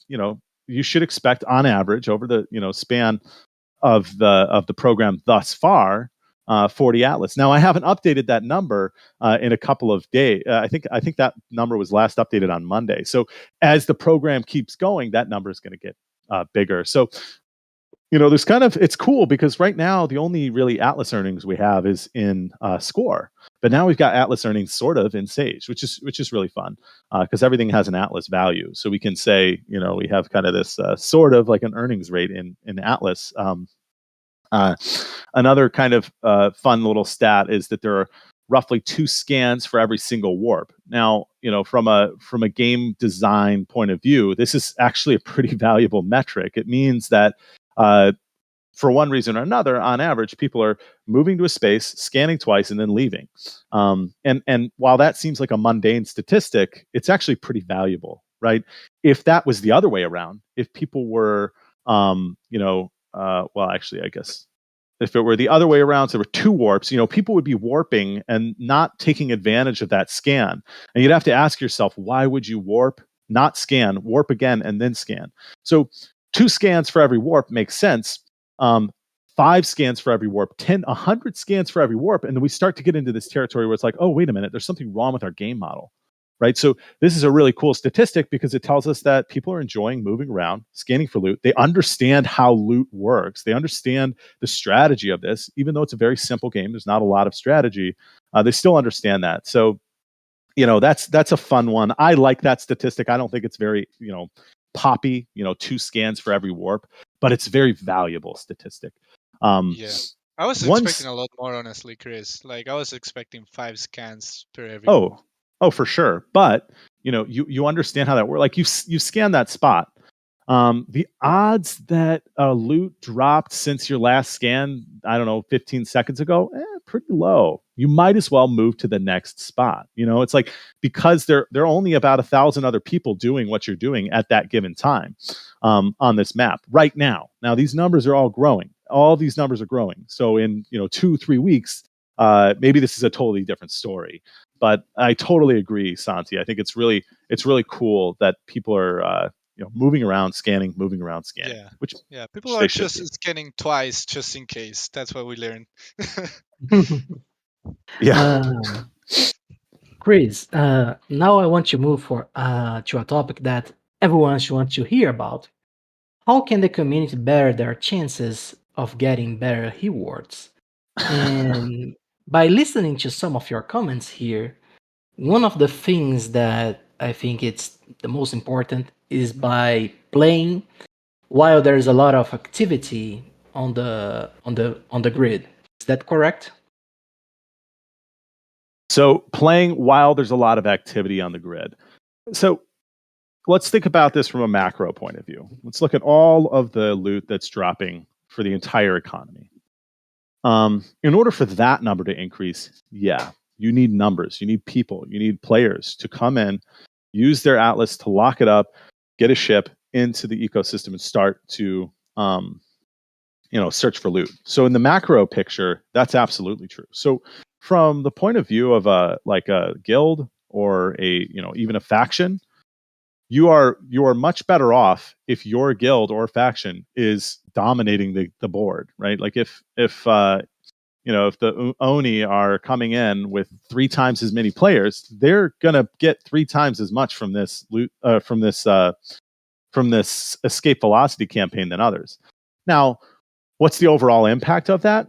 you should expect on average over the span of the program thus far, 40 Atlas. Now, I haven't updated that number in a couple of days. I think that number was last updated on Monday. So as the program keeps going, that number is going to get bigger. So there's it's cool because right now the only really Atlas earnings we have is in Score, but now we've got Atlas earnings sort of in Sage, which is really fun because everything has an Atlas value. So we can say we have kind of this sort of like an earnings rate in Atlas. Another kind of fun little stat is that there are roughly 2 scans for every single warp. Now, from a game design point of view, this is actually a pretty valuable metric. It means that for one reason or another, on average, people are moving to a space, scanning twice, and then leaving. And while that seems like a mundane statistic, it's actually pretty valuable, right? If that was the other way around, if people were, well, actually, I guess if it were the other way around, so there were two warps, people would be warping and not taking advantage of that scan. And you'd have to ask yourself, why would you warp, not scan, warp again, and then scan? So 2 scans for every warp makes sense. 5 scans for every warp, 100 scans for every warp. And then we start to get into this territory where it's like, oh, wait a minute, there's something wrong with our game model, right? So this is a really cool statistic because it tells us that people are enjoying moving around, scanning for loot. They understand how loot works. They understand the strategy of this. Even though it's a very simple game, there's not a lot of strategy. They still understand that. So, that's a fun one. I like that statistic. I don't think it's very, poppy, 2 scans for every warp, but it's a very valuable statistic. Yeah. I was expecting a lot more, honestly, Chris. Like, I was expecting 5 scans per every. Oh, for sure. But you understand how that works. Like you scan that spot. The odds that a loot dropped since your last scan, I don't know, 15 seconds ago, pretty low. You might as well move to the next spot. It's like, because there are only about 1,000 other people doing what you're doing at that given time on this map right now. Now these numbers are all growing. All these numbers are growing. So in 2-3 weeks, maybe this is a totally different story. But I totally agree, Santi. I think it's really cool that people are moving around, scanning. Yeah, people are just scanning twice just in case. That's what we learned. Yeah. Chris, now I want to move to a topic that everyone wants to hear about. How can the community better their chances of getting better rewards? And by listening to some of your comments here, one of the things that I think it's the most important is by playing while there's a lot of activity on the grid. Is that correct? So playing while there's a lot of activity on the grid. So let's think about this from a macro point of view. Let's look at all of the loot that's dropping for the entire economy. In order for that number to increase, you need numbers, you need people, you need players to come in, use their Atlas to lock it up, get a ship into the ecosystem, and start to search for loot. So in the macro picture, that's absolutely true. So from the point of view of a guild or even a faction, you are much better off if your guild or faction is dominating the board, right? Like if the Oni are coming in with 3 times as many players, they're gonna get 3 times as much from this loot from this escape velocity campaign than others. Now, what's the overall impact of that?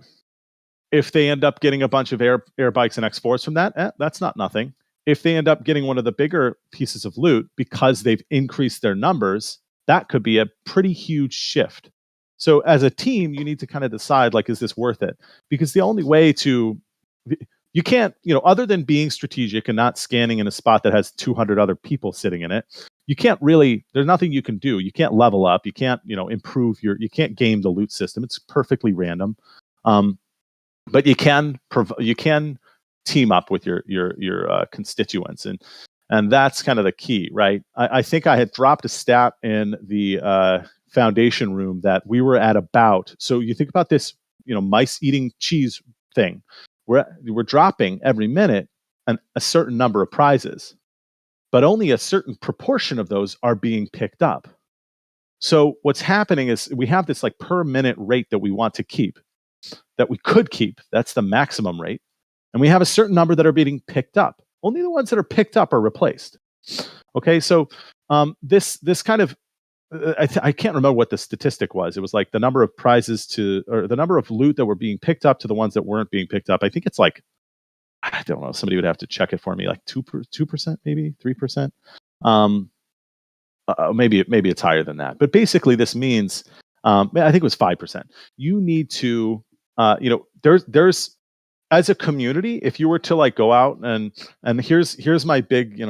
If they end up getting a bunch of air bikes and X4s from that, that's not nothing. If they end up getting one of the bigger pieces of loot because they've increased their numbers, that could be a pretty huge shift. So as a team, you need to kind of decide, like, is this worth it? Because the only way you can't, other than being strategic and not scanning in a spot that has 200 other people sitting in it, you can't really, there's nothing you can do. You can't level up. You can't, improve you can't game the loot system. It's perfectly random. But you can team up with your constituents, and that's kind of the key, right? I think I had dropped a stat in the foundation room that we were at about. So you think about this, mice eating cheese thing. We're dropping every minute a certain number of prizes, but only a certain proportion of those are being picked up. So what's happening is we have this like per minute rate that we want to keep, that we could keep. That's the maximum rate. And we have a certain number that are being picked up. Only the ones that are picked up are replaced. Okay, so this kind of, I can't remember what the statistic was. It was like the number of prizes or the number of loot that were being picked up to the ones that weren't being picked up. I think it's like, I don't know, somebody would have to check it for me, like 2%, maybe 3%. Maybe it's higher than that. But basically this means, I think it was 5%. You need to, there's as a community, if you were to like go out and here's my big,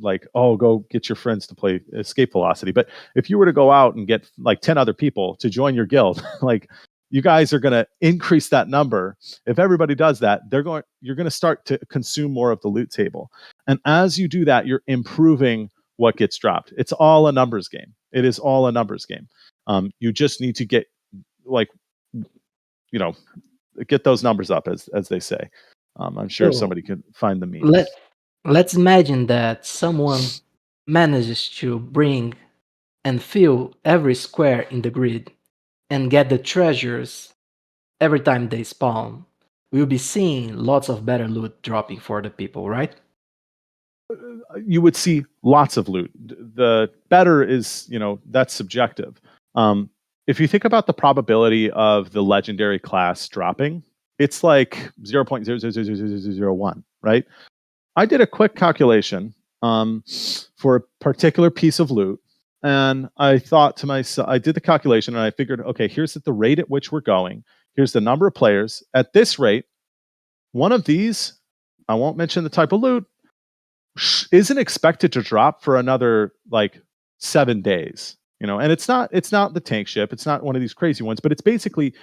like, oh, go get your friends to play Escape Velocity. But if you were to go out and get like 10 other people to join your guild, like you guys are going to increase that number. If everybody does that, you're going to start to consume more of the loot table. And as you do that, you're improving what gets dropped. It's all a numbers game. It is all a numbers game. You just need to get like, get those numbers up, as they say. I'm sure somebody could find the meme. Let's imagine that someone manages to bring and fill every square in the grid and get the treasures every time they spawn. We'll be seeing lots of better loot dropping for the people, right? You would see lots of loot. The better is, that's subjective. If you think about the probability of the legendary class dropping, it's like 0.00001, right? I did a quick calculation for a particular piece of loot, and I thought to myself, I did the calculation and I figured, okay, here's at the rate at which we're going. Here's the number of players. At this rate, one of these, I won't mention the type of loot, isn't expected to drop for another like 7 days. And it's not the tank ship. It's not one of these crazy ones, but it's basically,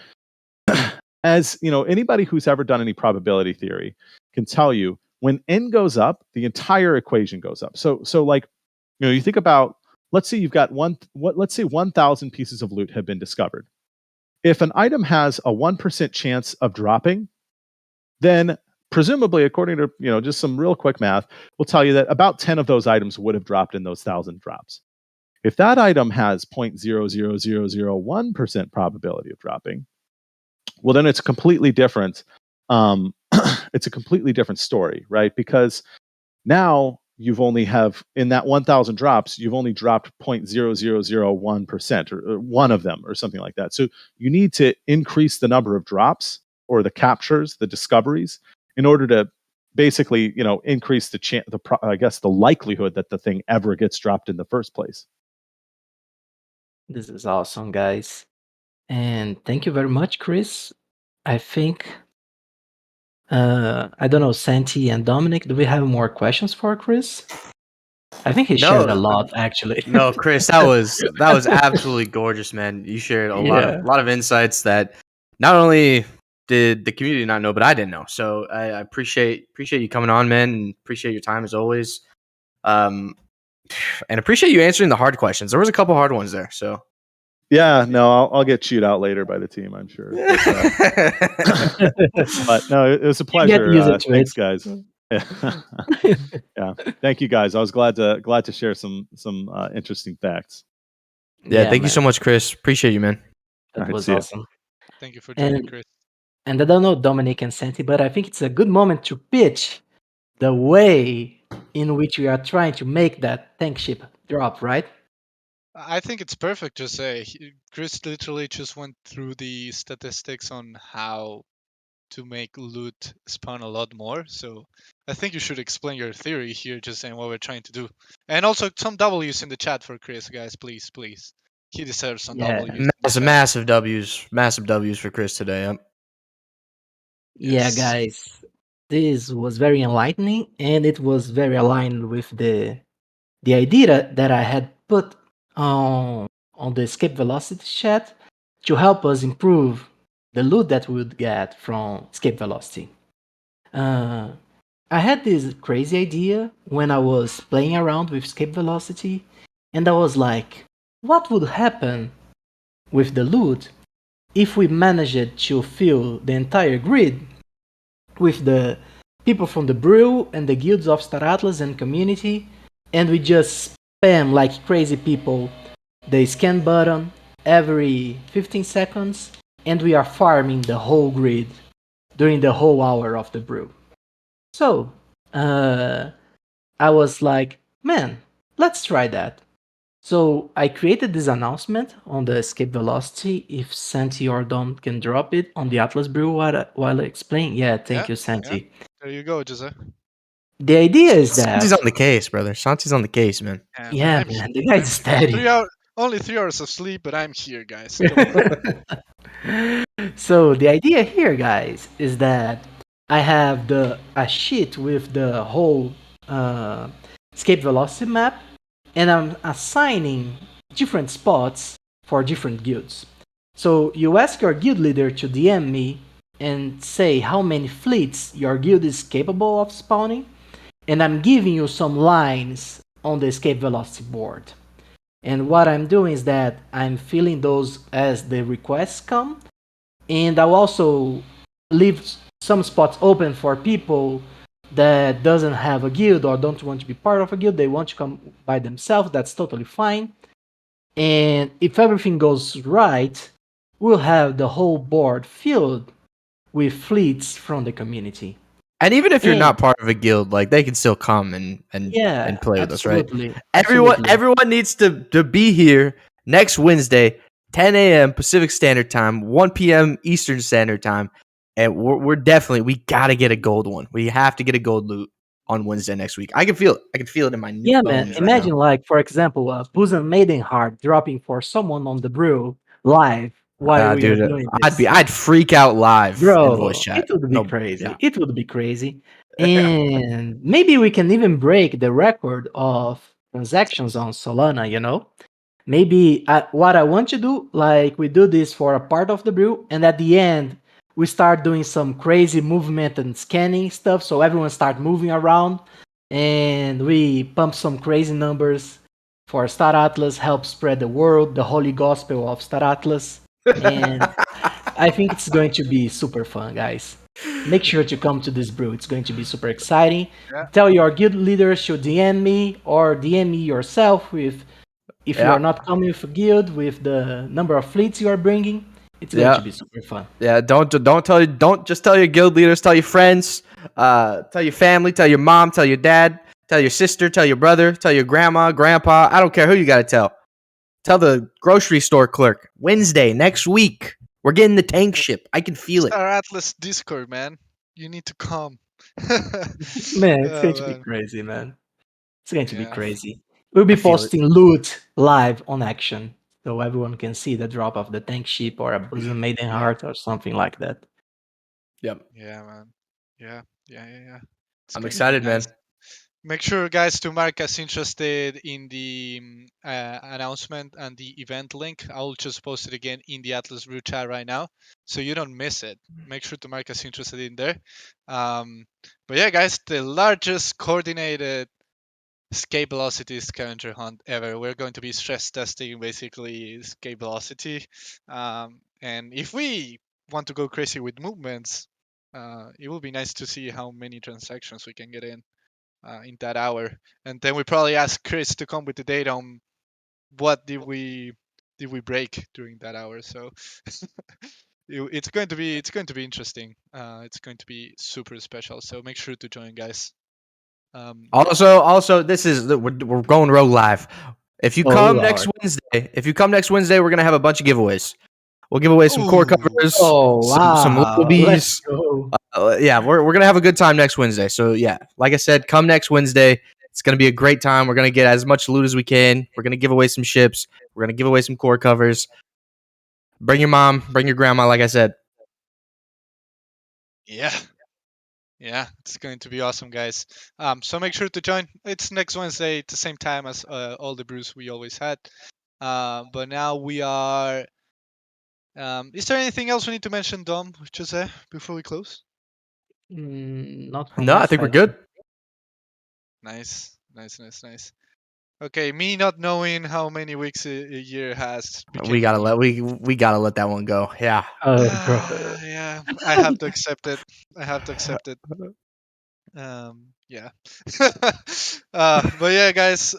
as anybody who's ever done any probability theory can tell you, when n goes up, the entire equation goes up. So like, you think about, let's say you've got 1,000 pieces of loot have been discovered. If an item has a 1% chance of dropping, then presumably, according to just some real quick math, will tell you that about 10 of those items would have dropped in those 1,000 drops. If that item has 0.00001% probability of dropping, well, then it's completely different. It's a completely different story, right? Because now you've only have, in that 1,000 drops, you've only dropped 0.0001% or one of them or something like that. So you need to increase the number of drops or the captures, the discoveries, in order to basically, increase the likelihood that the thing ever gets dropped in the first place. This is awesome, guys. And thank you very much, Chris. I think, I don't know, Santi and Dominic, do we have more questions for Chris? I think he shared a lot, actually. No, Chris, that was absolutely gorgeous, man. You shared a lot of insights that not only did the community not know, but I didn't know. So I appreciate you coming on, man, and appreciate your time as always. And appreciate you answering the hard questions. There was a couple hard ones there, so. Yeah, no, I'll get chewed out later by the team, I'm sure. But no, it was a pleasure. Thanks, guys. Yeah, thank you, guys. I was glad to share some interesting facts. Yeah, thank you so much, Chris. Appreciate you, man. That was awesome. Thank you for joining, Chris. And I don't know Dominic and Santi, but I think it's a good moment to pitch the way in which we are trying to make that tank ship drop, right? I think it's perfect to say. Chris literally just went through the statistics on how to make loot spawn a lot more. So I think you should explain your theory here, just saying what we're trying to do. And also some W's in the chat for Chris, guys, please. He deserves some W's. Massive W's for Chris today. Yeah, guys. This was very enlightening, and it was very aligned with the idea that I had put on the escape velocity chat to help us improve the loot that we would get from escape velocity. I had this crazy idea when I was playing around with escape velocity, and I was like, what would happen with the loot if we managed to fill the entire grid with the people from the brew and the guilds of Star Atlas and community, and we just spam like crazy people the scan button every 15 seconds, and we are farming the whole grid during the whole hour of the brew. So I was like, man, let's try that. So I created this announcement on the escape velocity. If Santi or Dom can drop it on the Atlas Brew while I explain. Yeah, thank you, Santi. Yeah. There you go, Jose. The idea is that Santi's on the case, brother. Santi's on the case, man. Yeah, man. The guy's steady. Only 3 hours of sleep, but I'm here, guys. So the idea here, guys, is that I have a sheet with the whole uh, escape velocity map, and I'm assigning different spots for different guilds. So you ask your guild leader to DM me and say how many fleets your guild is capable of spawning, and I'm giving you some lines on the escape velocity board. And what I'm doing is that I'm filling those as the requests come, and I'll also leave some spots open for people that doesn't have a guild or don't want to be part of a guild. They want to come by themselves. That's totally fine. And if everything goes right, we'll have the whole board filled with fleets from the community. And even if you're not part of a guild, like they can still come and play with us, right? Everyone needs to be here next Wednesday, 10 a.m. Pacific Standard Time, 1 p.m. Eastern Standard Time, and we're definitely, we gotta get a gold one. We have to get a gold loot on Wednesday next week. I can feel it. I can feel it in my bones man. right Imagine, now. like, for example, a Bosom Maiden Heart dropping for someone on the brew live while we are Dude, doing this. I'd freak out live in voice chat. It would be crazy. It would be crazy. And maybe we can even break the record of transactions on Solana, you know? Maybe what I want to do, like we do this for a part of the brew, and at the end, we start doing some crazy movement and scanning stuff, so everyone start moving around, and we pump some crazy numbers for Star Atlas, help spread the world, the holy gospel of Star Atlas. And I think it's going to be super fun, guys. Make sure to come to this brew. It's going to be super exciting. Yeah. Tell your guild leaders to DM me or DM me yourself with if you are not coming with a guild with the number of fleets you are bringing. It's going to be super fun. Yeah, don't just tell your guild leaders, tell your friends, tell your family, tell your mom, tell your dad, tell your sister, tell your brother, tell your grandma, grandpa. I don't care who you got to tell. Tell the grocery store clerk. Wednesday next week, we're getting the tank ship. I can feel it. Star Atlas Discord, man. You need to come. Man, it's going to be crazy, man. It's going to be crazy. We'll be posting loot live on action, so everyone can see the drop of the tank ship or a Bosom Maiden Heart or something like that. Yep. Yeah, man. Yeah. I'm excited, man. Make sure, guys, to mark us interested in the announcement and the event link. I'll just post it again in the Atlas Brew chat right now, so you don't miss it. Make sure to mark us interested in there. But yeah, guys, the largest coordinated escape velocity scavenger hunt ever. We're going to be stress testing basically escape velocity, and if we want to go crazy with movements, it will be nice to see how many transactions we can get in that hour, and then we probably ask Chris to come with the data on what did we break during that hour. So it's going to be interesting. It's going to be super special. So make sure to join, guys. Also, this is we're going rogue live. If you come next Wednesday, we're gonna have a bunch of giveaways. We'll give away some core covers, some little bees. Yeah, we're gonna have a good time next Wednesday. So yeah, like I said, come next Wednesday. It's gonna be a great time. We're gonna get as much loot as we can. We're gonna give away some ships. We're gonna give away some core covers. Bring your mom, bring your grandma. Like I said. Yeah, it's going to be awesome, guys. So make sure to join. It's next Wednesday at the same time as all the brews we always had. But now we are. Is there anything else we need to mention, Dom, Jose, before we close? Not from No, I think we're good. Nice. Okay, me not knowing how many weeks a year has. We gotta let that one go. Yeah. Yeah, I have to accept it. Yeah. But yeah, guys,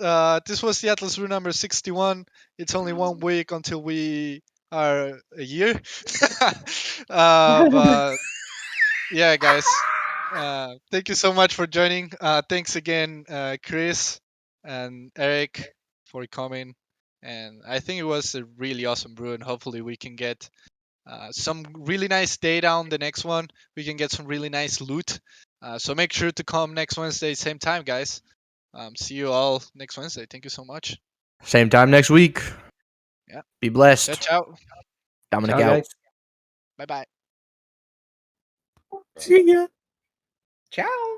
this was the Atlas Brew number 61. It's only 1 week until we are a year. But yeah, guys, thank you so much for joining. Thanks again, Chris and Eric, for coming. And I think it was a really awesome brew, and hopefully we can get some really nice data on the next one. We can get some really nice loot. So make sure to come next Wednesday, same time, guys. See you all next Wednesday. Thank you so much. Same time next week. Yeah. Be blessed. Ciao. Dominic out. Bye bye. See ya. Ciao.